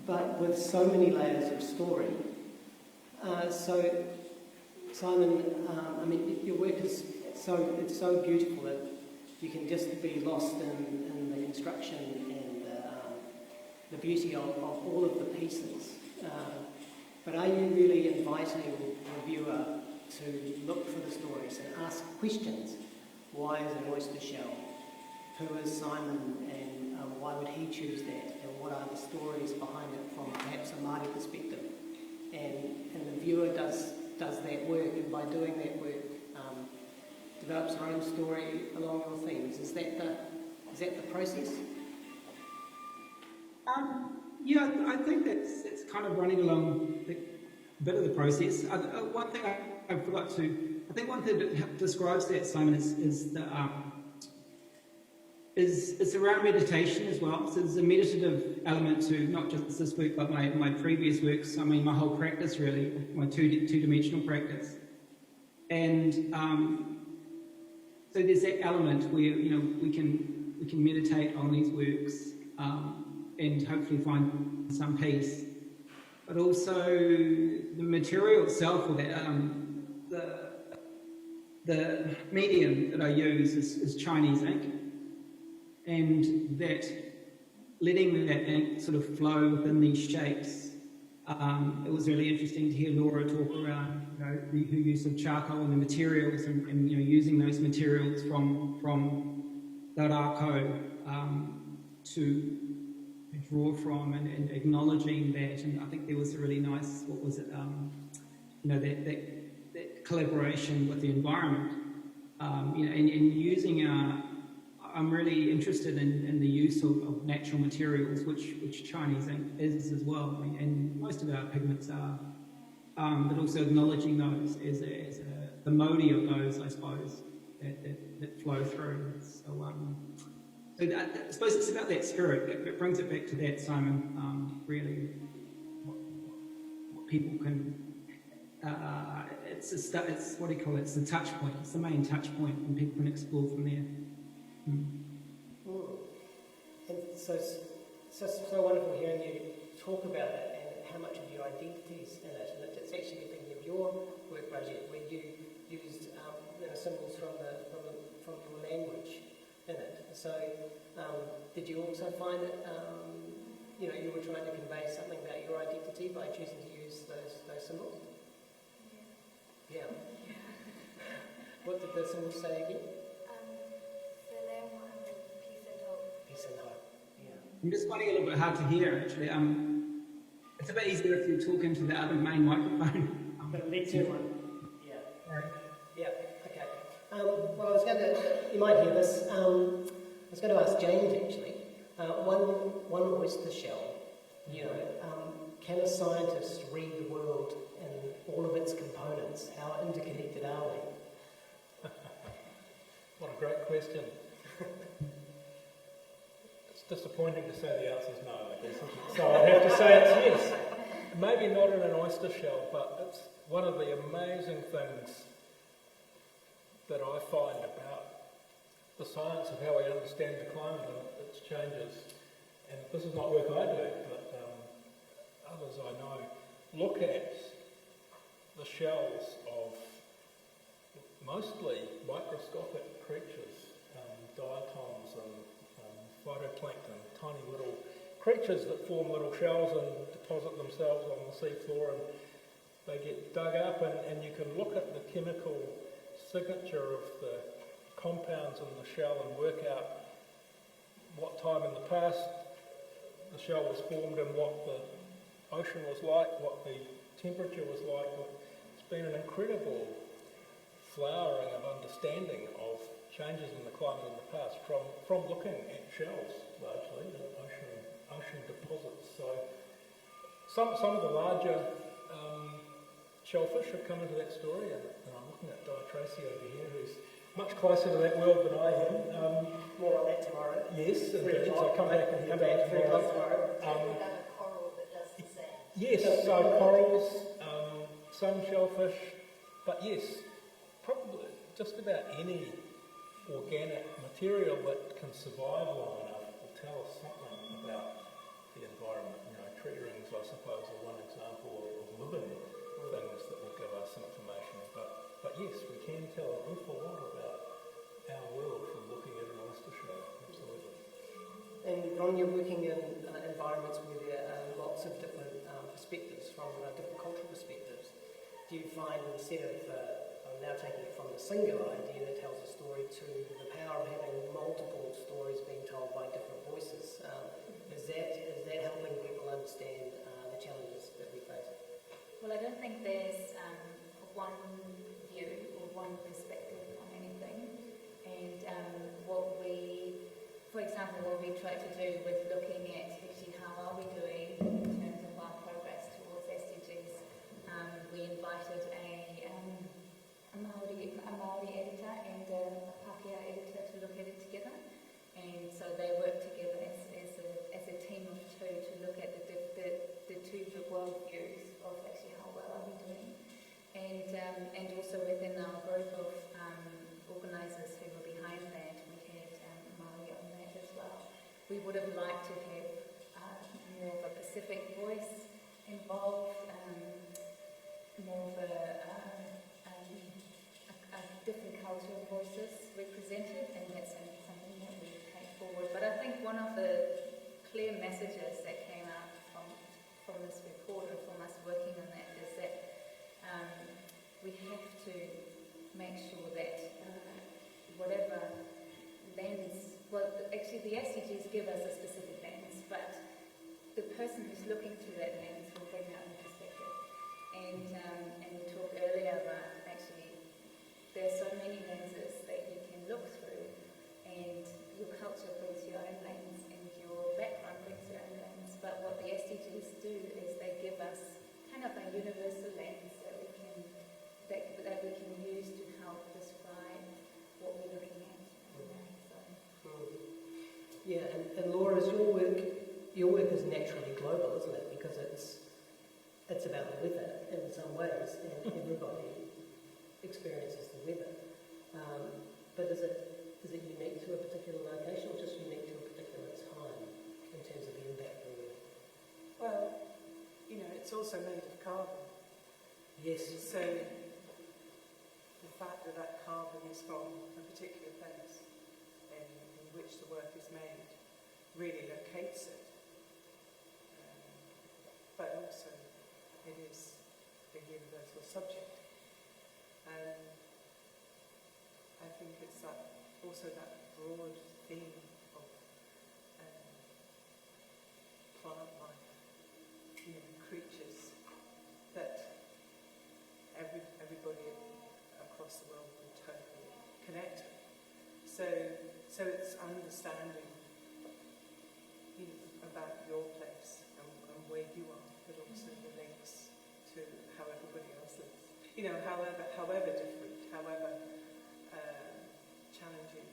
but with so many layers of story. So, Simon, I mean, your work is it's so beautiful that you can just be lost in the construction and the beauty of all of the pieces. But are you really inviting the viewer to look for the stories and ask questions? Why is an oyster shell? Who is Simon, and why would he choose that? And what are the stories behind it from perhaps a Māori perspective? And the viewer does that work, and by doing that work, develops her own story along your themes. Is that the process? Yeah, I think it's kind of running along a bit of the process. One thing I forgot to, I think one thing that describes that, Simon, is it's around meditation as well. So there's a meditative element to not just this work, but my previous works. I mean, my whole practice really, my two-dimensional practice. And so there's that element where we can meditate on these works and hopefully find some peace. But also the material itself, or the medium that I use is Chinese ink. And that letting that ink sort of flow within these shapes, it was really interesting to hear Laura talk around the use of charcoal and the materials, and using those materials from the rākau to draw from, and acknowledging that. And I think there was a really nice, that collaboration with the environment, and using I'm really interested in the use of natural materials, which Chinese ink is as well. I mean, and most of our pigments are, but also acknowledging those as the modi of those, I suppose, that flow through. So, I suppose it's about that spirit. It brings it back to that, Simon. Really, what people can. It's what do you call it? It's the touch point. It's the main touch point, and people can explore from there. And so wonderful hearing you talk about it and how much of your identity is in it. And it's actually thinking of your work project where you used symbols from your language in it. So did you also find that you were trying to convey something about your identity by choosing to use those symbols? Yeah. What did the symbols say again? Peace and hope. Yeah. I'm just finding it a little bit hard to hear, actually. It's a bit easier if you talk into the other main microphone. The lecture one. Yeah. Right. Yeah. Okay. Well, you might hear this. I was going to ask James actually. One oyster shell. Can a scientist read the world in all of its components? How interconnected are we? What a great question. It's disappointing to say the answer is no, I guess. So I'd have to say it's yes. Maybe not in an oyster shell, but it's one of the amazing things that I find about the science of how we understand the climate and its changes. And this is not work I do, but others I know look at the shells of mostly microscopic creatures, diatoms and phytoplankton, tiny little creatures that form little shells and deposit themselves on the seafloor, and they get dug up, and you can look at the chemical signature of the compounds in the shell and work out what time in the past the shell was formed and what the ocean was like, what the temperature was like. It's been an incredible flowering of understanding of changes in the climate in the past from looking at shells, largely, ocean deposits. So some of the larger shellfish have come into that story, and I'm looking at Di Tracy over here, who's much closer to that world than I am. More on that tomorrow. Yes, 3 indeed. o'clock. So come back and hear about 3 o'clock tomorrow. Yes, so corals, some shellfish, but yes, probably just about any organic material that can survive long enough will tell us something about the environment. You know, tree rings, I suppose, are one example of living things that will give us information. But yes, we can tell an awful lot about our world from looking at an oyster shell. Absolutely. And Ron, you're working in environments where there are lots of different perspectives, from different cultural perspectives. Do you find, instead of, I'm now taking it from the singular idea that tells a story to the power of having multiple stories being told by different voices, is that helping people understand the challenges that we face? Well, I don't think there's one view or one perspective on anything. And for example, what we try to do with looking at actually how are we doing in terms of our progress towards SDGs, we invited a Māori editor and a Pākehā editor to look at it together. And so they work together as a team of two to look at the two world views of actually how well are we doing. And also within our group of organisers who were behind that, we had Māori on that as well. We would have liked to have more of a Pacific voice involved, more of a different cultural voices represented, and that's something that we take forward. But I think one of the clear messages that came out from this report and from us working on that is that we have to make sure that whatever lens, well, actually the SDGs give us a specific lens, but the person who's looking through that lens will bring out a perspective. And we talked earlier about actually there are so many lenses that you can look through, and your culture brings your own lens and your background brings your own lens. But what the SDGs do is they give us kind of a universal lens that we can use to help describe what we're looking at. Yeah, and Laura, is your work is naturally global, isn't it? Because it's about the weather in some ways, and everybody experiences the weather. But is it unique to a particular location, or just unique to a particular time in terms of the impact of the weather? Well, it's also made of carbon. Yes. So the fact that carbon is from a particular place in which the work is made really locates it. But also it is a universal subject. And I think it's also that broad theme of plant life, creatures that everybody across the world will totally connect with. So it's understanding about your place and where you are, but also the links to how everybody else lives. However different, however challenging,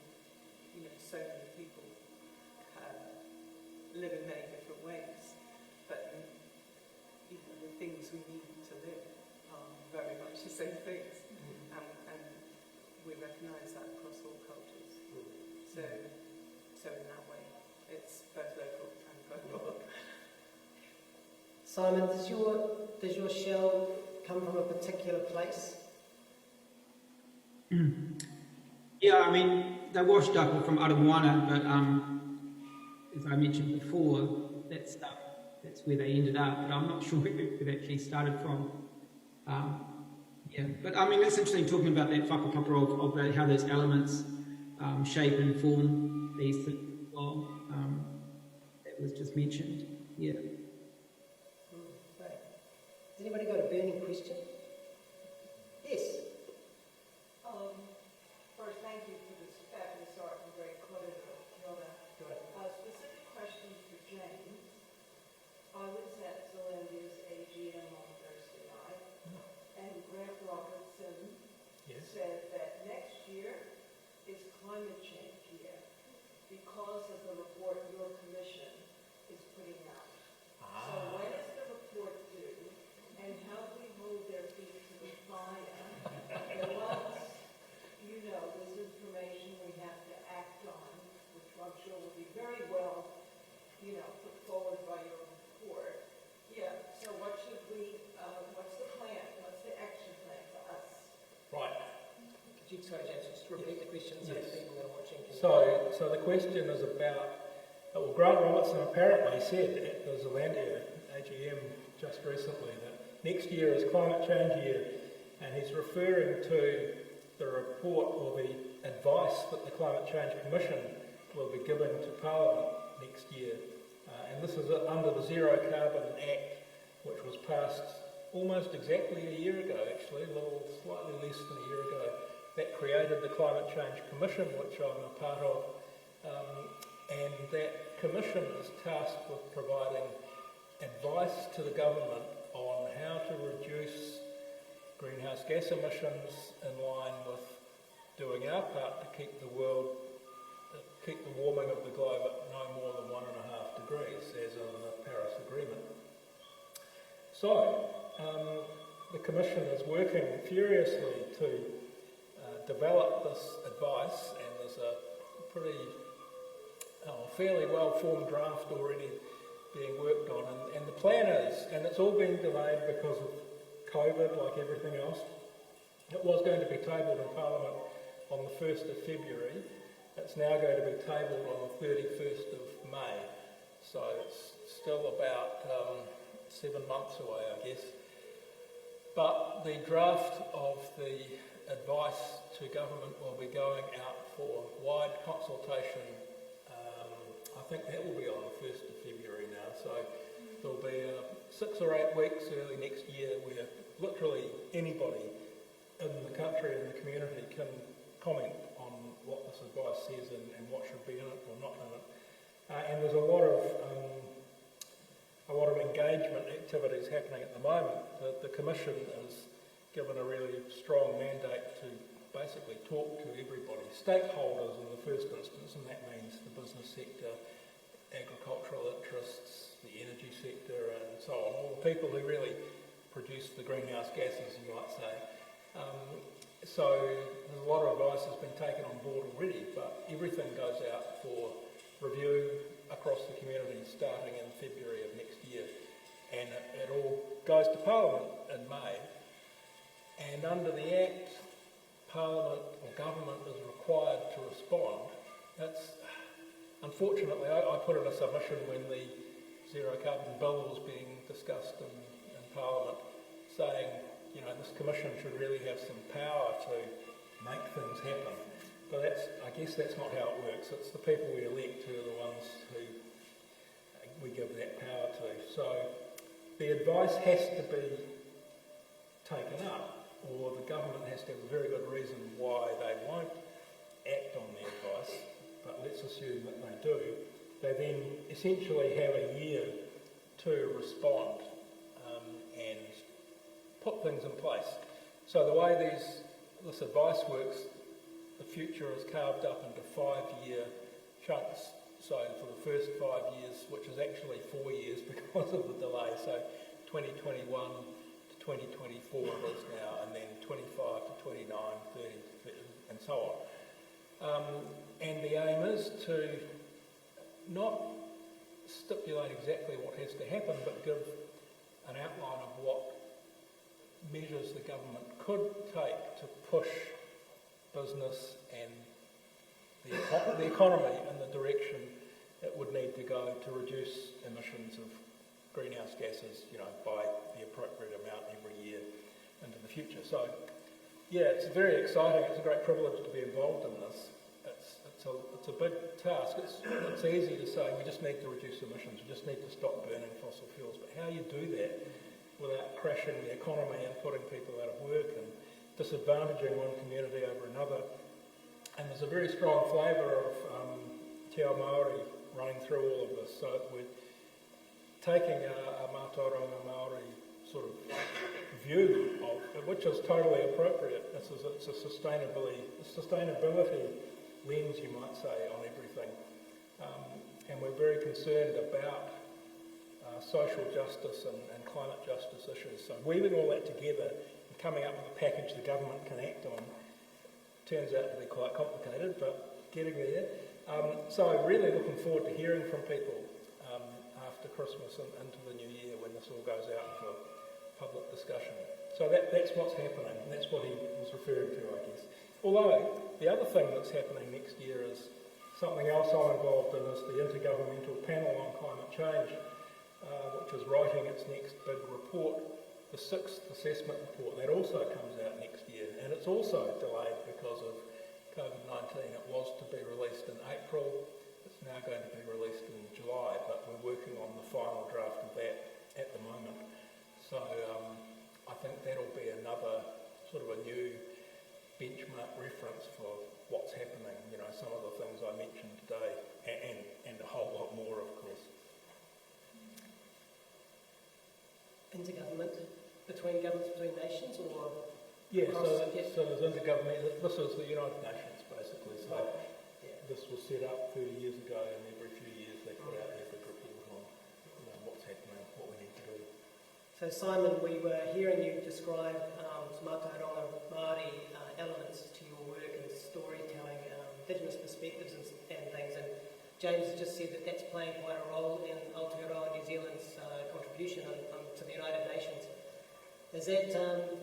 so many people live in many different ways, but the things we need to live are very much the same things, and we recognise that across all cultures. So in that way, it's both local and global. Simon, does your shell come from a particular place? Yeah, they washed up from Aramoana, but as I mentioned before, that's where they ended up, but I'm not sure where it actually started from. But it's interesting talking about that whakapapa of how those elements shape and form these things as well. That was just mentioned. Yeah. Right. Has anybody got a burning question? Yes. First, thank you for this fabulous art and great Kōrero. A specific question for James. I was at Zelandia's AGM on Thursday night, and Grant Robertson said that next year is climate change year because of the report your commission is putting out. So when is the report due, and how do we hold their feet very well, put forward by your report. Yeah, so what should we, what's the plan? What's the action plan for us? Right. Could you, sorry, James, just repeat the question so that people that are watching can... So the question is about, well, Grant Robertson apparently said at the Zealandia AGM just recently that next year is climate change year, and he's referring to the report or the advice that the Climate Change Commission will be giving to Parliament next year. And this is under the Zero Carbon Act, which was passed almost exactly a year ago, actually, a little slightly less than a year ago. That created the Climate Change Commission, which I'm a part of. And that commission is tasked with providing advice to the government on how to reduce greenhouse gas emissions in line with doing our part to keep the warming of the globe at no more than 1.5 degrees, as in the Paris Agreement. So, the Commission is working furiously to develop this advice, and there's a pretty fairly well-formed draft already being worked on, and the plan is, and it's all been delayed because of COVID, like everything else. It was going to be tabled in Parliament on the 1st of February. It's now going to be tabled on the 31st of May. So it's still about 7 months away, I guess. But the draft of the advice to government will be going out for wide consultation. I think that will be on the 1st of February now. So there'll be 6 or 8 weeks early next year where literally anybody in the country and the community can comment on what this advice says and what should be in it or not in it. And there's a lot of engagement activities happening at the moment. The Commission is given a really strong mandate to basically talk to everybody, stakeholders in the first instance, and that means the business sector, agricultural interests, the energy sector, and so on, all the people who really produce the greenhouse gases, you might say. So a lot of advice has been taken on board already, but everything goes out for review across the community starting in February of next year, and it all goes to Parliament in May. And under the Act, Parliament or government is required to respond. Unfortunately, I put in a submission when the Zero Carbon Bill was being discussed in Parliament, saying, this Commission should really have some power to make things happen. But I guess that's not how it works. It's the people we elect who are the ones who we give that power to. So the advice has to be taken up, or the government has to have a very good reason why they won't act on the advice, but let's assume that they do. They then essentially have a year to respond and put things in place. So the way this advice works, the future is carved up into 5-year chunks. So for the first 5 years, which is actually 4 years because of the delay, so 2021 to 2024 it is now, and then 25 to 29, 30, and so on. And the aim is to not stipulate exactly what has to happen, but give an outline of what measures the government could take to push business and the economy in the direction it would need to go to reduce emissions of greenhouse gases, by the appropriate amount every year into the future. So, yeah, it's very exciting. It's a great privilege to be involved in this. It's a big task. It's easy to say we just need to reduce emissions, we just need to stop burning fossil fuels, but how you do that without crashing the economy and putting people out of work and disadvantaging one community over another. And there's a very strong flavour of Te Ao Māori running through all of this. So we're taking a Mātauranga Māori sort of view of, which is totally appropriate. It's a sustainability lens, you might say, on everything. And we're very concerned about social justice and climate justice issues. So weaving all that together and coming up with a package the government can act on turns out to be quite complicated, but getting there. So really looking forward to hearing from people after Christmas and into the new year when this all goes out for public discussion. So that's what's happening, and that's what he was referring to, I guess. Although, the other thing that's happening next year is something else I'm involved in, is the Intergovernmental Panel on Climate Change, which is writing its next big report, the 6th assessment report. That also comes out next year, and it's also delayed because of COVID-19. It was to be released in April, it's now going to be released in July, but we're working on the final draft of that at the moment. So I think that'll be another sort of a new benchmark reference for what's happening, you know, some of the things I mentioned today, and a whole lot more, of course. Intergovernment, between governments, between nations, or? Yeah, so there's intergovernmental, this is the United Nations basically, so this was set up 30 years ago, and every few years they put out their big report on what's happening, what we need to do. So Simon, we were hearing you describe Ronja Māori elements to your work and storytelling, Indigenous perspectives and things, and James has just said that that's playing quite a role in Aotearoa New Zealand's contribution to the United Nations. Does that,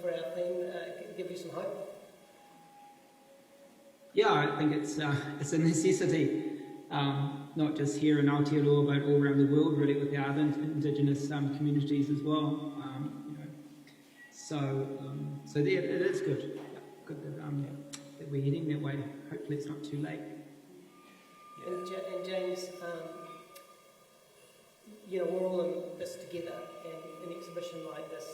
for our theme, give you some hope? Yeah, I think it's a necessity, not just here in Aotearoa, but all around the world, really, with our other Indigenous communities as well. So it is good. Good that we're heading that way. Hopefully, it's not too late. And James, you know, we're all in this together, and an exhibition like this,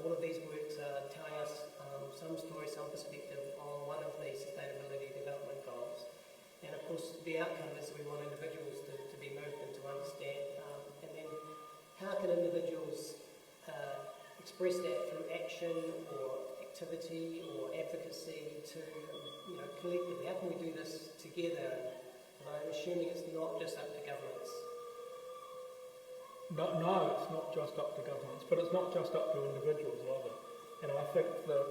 all of these works are telling us some story, some perspective on one of the Sustainability Development Goals. And of course, the outcome is we want individuals to be moved and to understand. And then how can individuals express that through action or activity or advocacy to, you know, collectively? How can we do this together? And I'm assuming it's not just up to governments. No, it's not just up to governments, but it's not just up to individuals either. And I think the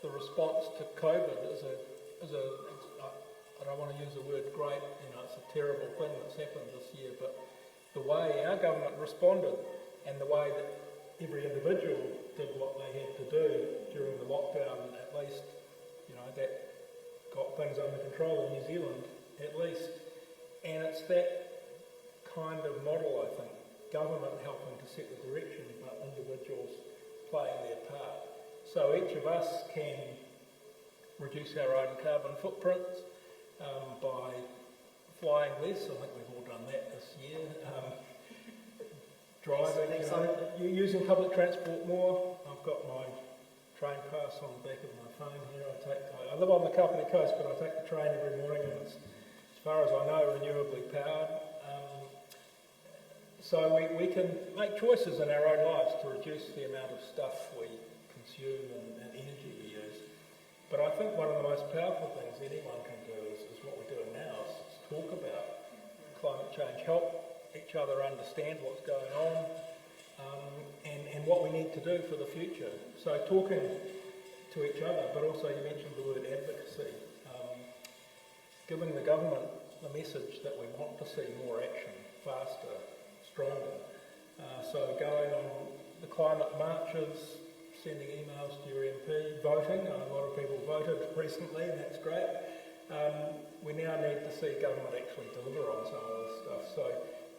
response to COVID is I don't want to use the word great, you know, it's a terrible thing that's happened this year, but the way our government responded and the way that every individual did what they had to do during the lockdown, at least, you know, that got things under control in New Zealand, at least. And it's that kind of model, I think, government helping to set the direction, but individuals playing their part. So each of us can reduce our own carbon footprints by flying less. I think we've all done that this year. Driving, using public transport more. I've got my train pass on the back of my phone here. I live on the Kapiti coast, but I take the train every morning, and it's, as far as I know, renewably powered. So we can make choices in our own lives to reduce the amount of stuff we consume and energy we use. But I think one of the most powerful things anyone can do is what we're doing now, is talk about climate change, help each other understand what's going on, and what we need to do for the future. So talking to each other, but also you mentioned the word advocacy, giving the government the message that we want to see more action, faster, stronger. So going on the climate marches, sending emails to your MP, voting. A lot of people voted recently, and that's great. We now need to see government actually deliver on some of this stuff. So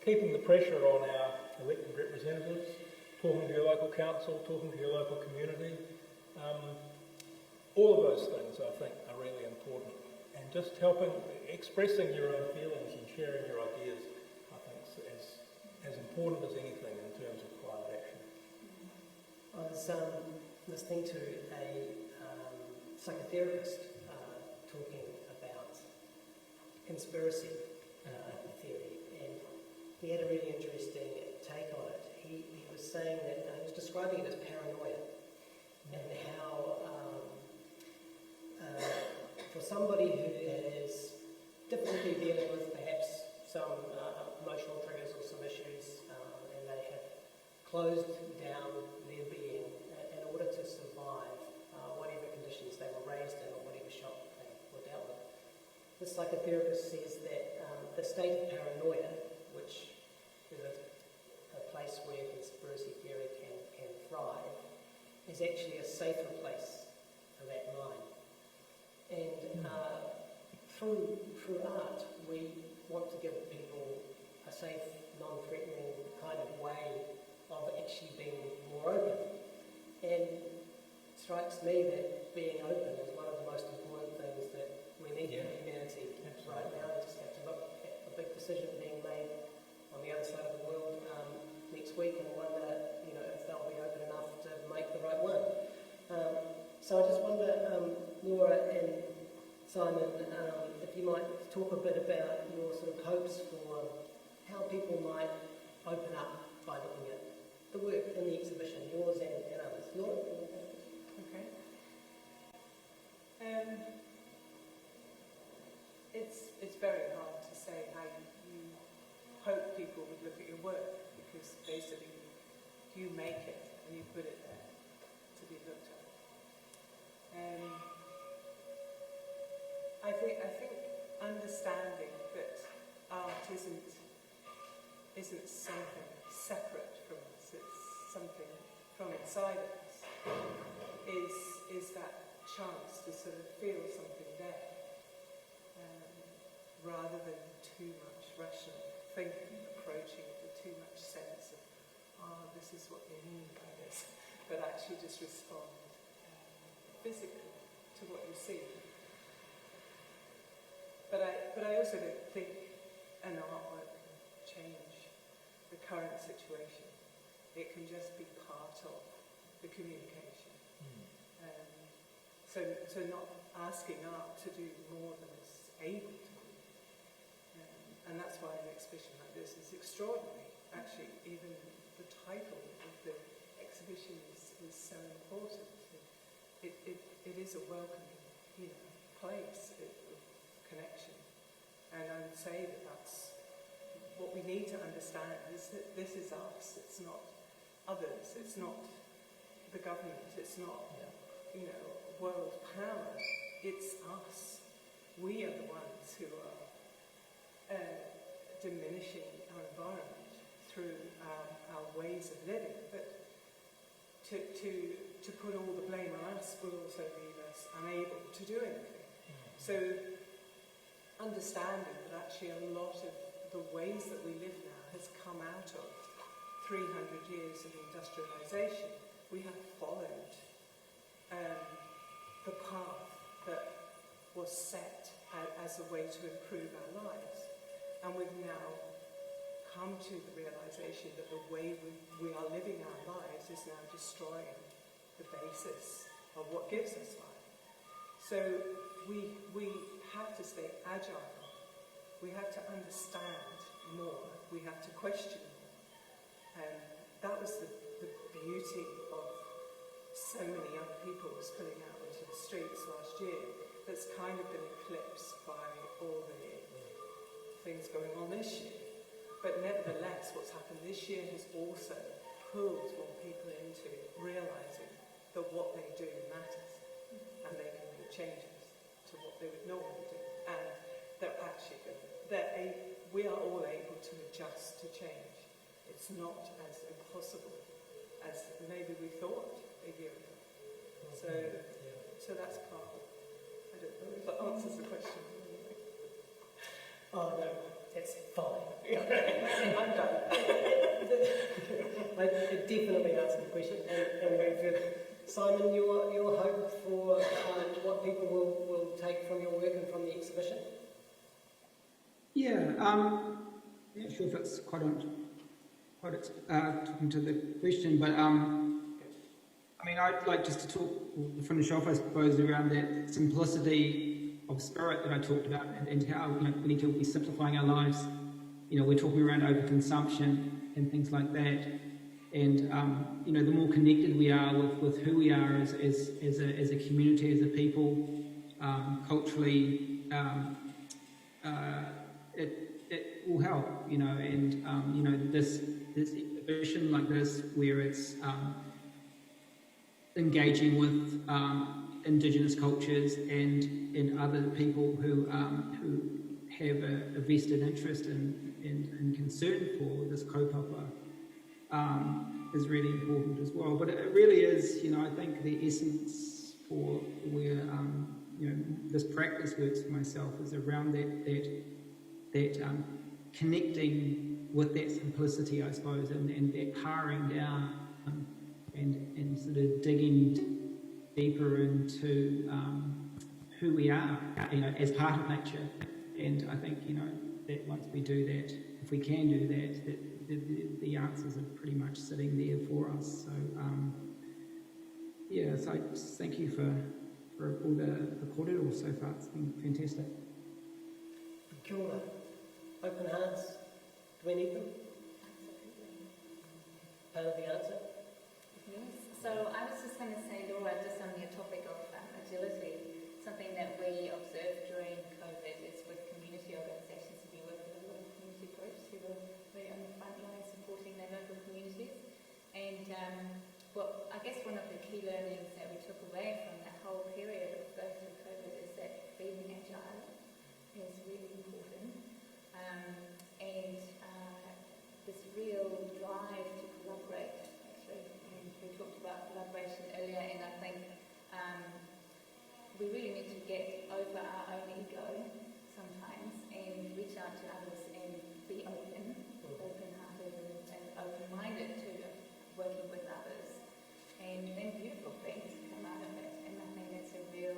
keeping the pressure on our elected representatives, talking to your local council, talking to your local community, all of those things I think are really important. And just helping, expressing your own feelings and sharing your ideas, I think is as important as anything in terms of climate action. I was listening to a psychotherapist talking about conspiracy theory, and he had a really interesting take on it. He was saying that, he was describing it as paranoia, and how for somebody who has difficulty dealing with perhaps some emotional triggers or some issues, and they have closed down their being in order to survive whatever conditions they were raised in or whatever shock they were dealt with. the psychotherapist says that the state of paranoia, which is a place where conspiracy theory can thrive, is actually a safer place for that mind. And through art, we want to give people a safe, non-threatening kind of way of actually being more open. And it strikes me that being open is one of the most important things that we need for humanity right now. We just have to look at the big decision being made on the other side of the world next week and wonder, if they'll be open enough to make the right one. So I just wonder, Laura and Simon, if you might talk a bit about your sort of hopes for how people might open up by looking at the work in the exhibition, yours and others. Laura? Okay. It's very hard to say how you hope people would look at your work, because basically you make it and you put it there to be looked at. I think understanding that art isn't something separate from us, it's something from inside of us, is that chance to sort of feel something there, rather than too much rational thinking, approaching it with too much sense of, this is what they mean by this, but actually just respond physically to what you see. But I also don't think an artwork can change the current situation. It can just be part of the communication. So not asking art to do more than it's able to do. And that's why an exhibition like this is extraordinary. Actually, even the title of the exhibition is so important. It is a welcoming, place of connection. And I would say that that's what we need to understand, is that this is us. It's not others. It's not the government. It's not, world power. It's us. We are the ones who are diminishing our environment through our ways of living. But to put all the blame on us will also leave us unable to do anything. So understanding that actually a lot of the ways that we live now has come out of 300 years of industrialisation. We have followed the path that was set as a way to improve our lives. And we've now come to the realisation that the way we are living our lives is now destroying the basis of what gives us life. So we have to stay agile. We have to understand more. We have to question more. And that was the beauty of so many young people spilling out into the streets last year, that's kind of been eclipsed by all the things going on this year. But nevertheless, what's happened this year has also pulled more people into realising that what they do matters, and they can make changes to what they would normally do, and they're actually good. We are all able to adjust to change. It's not as impossible as maybe we thought a year ago. So that's part of it. I don't know if that answers the question. Oh no, that's fine. I'm done. I definitely answered the question and went further. Simon, your hope for what people will take from your work and from the exhibition? Yeah, I'm not sure if it's quite talking to the question, but I'd like just to talk, finish off, I suppose, around that simplicity of spirit that I talked about, and how we need to be simplifying our lives. We're talking around overconsumption and things like that, and the more connected we are with who we are as a community, as a people, culturally, it will help. And this exhibition like this, where it's engaging with Indigenous cultures and in other people who have a vested interest and concern for this kaupapa is really important as well. But it really is, I think the essence for where this practice works for myself is around that connecting with that simplicity, I suppose, and that powering down and sort of digging deeper into who we are, as part of nature. And I think, that once we do that, if we can do that, the answers are pretty much sitting there for us. So, so I just thank you for all the kōrero so far. It's been fantastic. Kia ora. Open hearts. Do we need them? Part of the answer? Yes. So I was just going to say, Laura, just on the topic of agility, something that we observed during COVID is with community organisations who work with a lot of community groups who were really on the front line supporting their local communities. And I guess one of the key learnings that we took away from that whole period of going through COVID is that being agile is really important. And this real drive to collaborate, actually, and we talked about collaboration earlier, and I think we really need to get over our own ego sometimes and reach out to others and be open-hearted and open-minded to working with others. And then beautiful things come out of it. And I think that's a real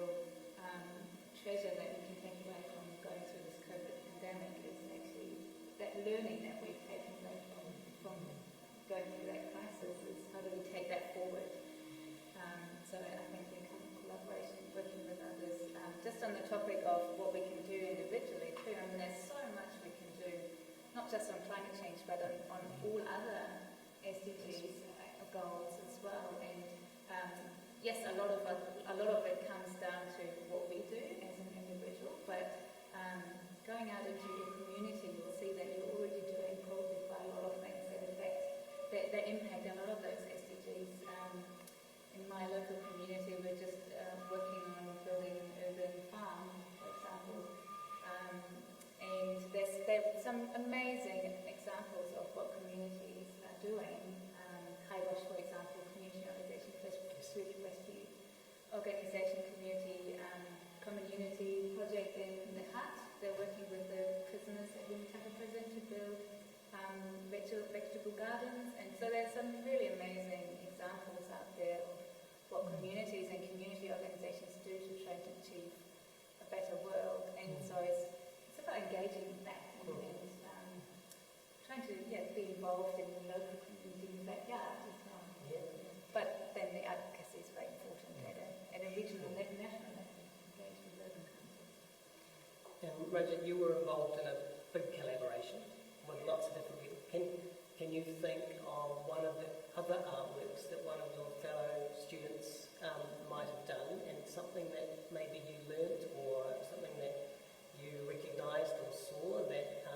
treasure that we can take away from going through this COVID pandemic is actually that learning that we've taken away from going through that crisis is how do we take that forward. So I think the kind of collaboration, working with others, just on the topic of what we can do individually too. I mean, there's so much we can do, not just on climate change, but on all other SDGs goals as well. And yes, a lot of it comes down to what we do as an individual, but going out into your community, you'll see that you're already doing probably quite a lot of things that affect, that impact a lot of those SDGs. In my local community, we're just working on building an urban farm, for example, and there's some amazing examples of what communities are doing. For example, community organisation, Food Rescue Organisation, community project in the hut. They're working with the prisoners at Whakatoki prison to build vegetable gardens, and so there's some really amazing examples out there of what communities and community organisations do to try to achieve a better world. And so it's about engaging that and trying to be involved in the local community in the backyard as well. But then the advocacy is very important at a regional and national level, engaged with local councils. Ronja, you were involved in a big collaboration with lots of different people. Can you think of one of the other artworks that one of your fellow students might have done, and something that maybe you learnt or something that you recognised or saw that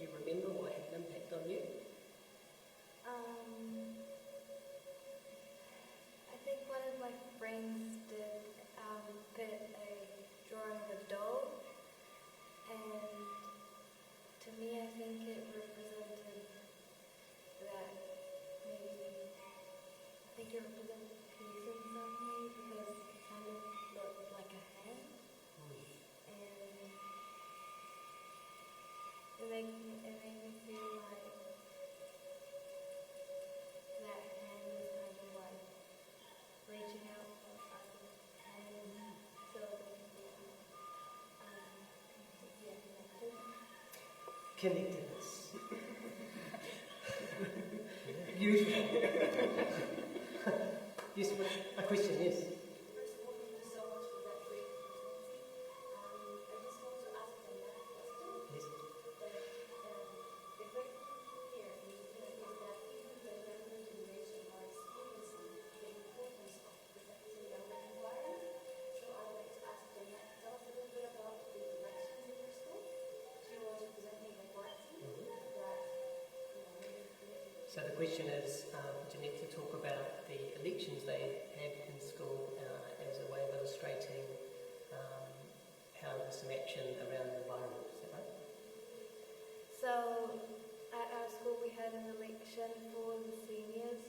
you remember or had an impact on you? I think one of my friends did put a drawing of a doll, and to me I think it represented that it represented peace in some way, because it kind of looked like a hand, and it made me feel like that hand was kind of like reaching out for us, and so Connectedness. Beautiful. Yes, a question, yes. First of all, thank you so much for that great presentation. I just want to ask a question. Yes. The great thing here is that even the younger generation are experiencing the importance of protecting the urban environment. So I would like to ask Jeanette, tell us a little bit about the elections in your school. She was representing the party that So the question is, Jeanette, to talk about the elections they had in school as as a way of illustrating how there's some action around the environment. Is that right? So at our school we had an election for the seniors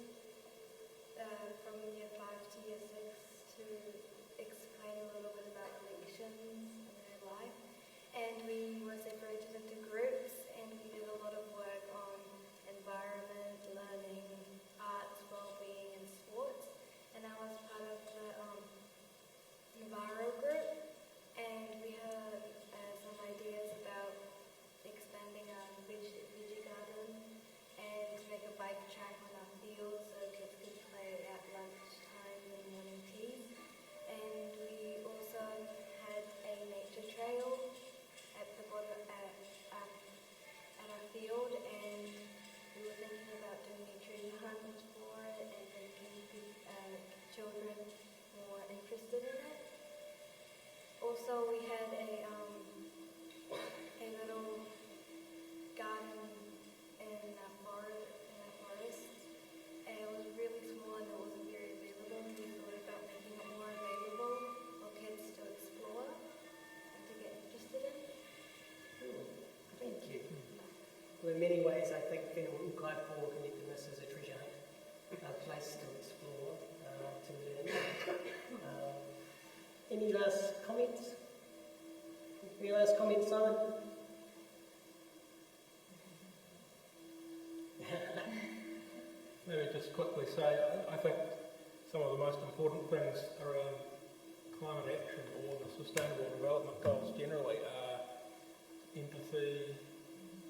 from year 5 to year 6 to explain a little bit about elections and their life. And we were separated into groups and we did a lot of work on environment, learning, arts, well-being and sports. And I was part of the Enviro group, and we had some ideas about expanding our veggie garden and to make a bike track on our field so kids could play at lunchtime and morning teas. And we also had a nature trail at the bottom at our field, and we were thinking about doing a treasure hunt for it and making children more interested in it. Also, we had a little garden in our forest, and it was really small and it wasn't very available. And we thought about making it more available for kids to explore and to get interested in. Cool. Thank you. Well, in many ways, I think Whenua Ūkaipō Connectedness is a treasure hunt, a place to explore, to learn. Any last comments? Any last comments, Simon? Maybe just quickly say, I think some of the most important things around climate action or the Sustainable Development Goals generally are empathy,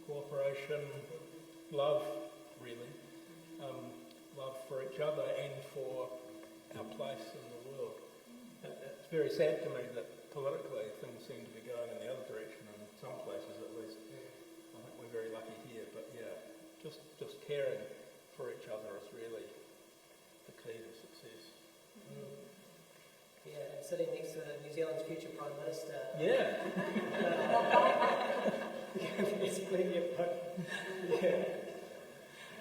cooperation, love, really. Love for each other and for our place in the world. It's very sad to me that politically things seem to be going in the other direction in some places at least. I think we're very lucky here, but yeah, just caring for each other is really the key to success. Yeah, and sitting next to New Zealand's future Prime Minister. Yeah. There's plenty of hope. Yeah.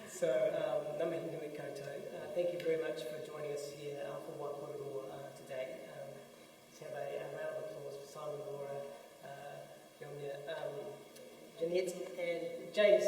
So, Ngā mihi nui koutou. Thank you very much for joining us here for Whakatoki today. Let's have a round of applause for Simon, Laura, Ronja, Jeanette and James.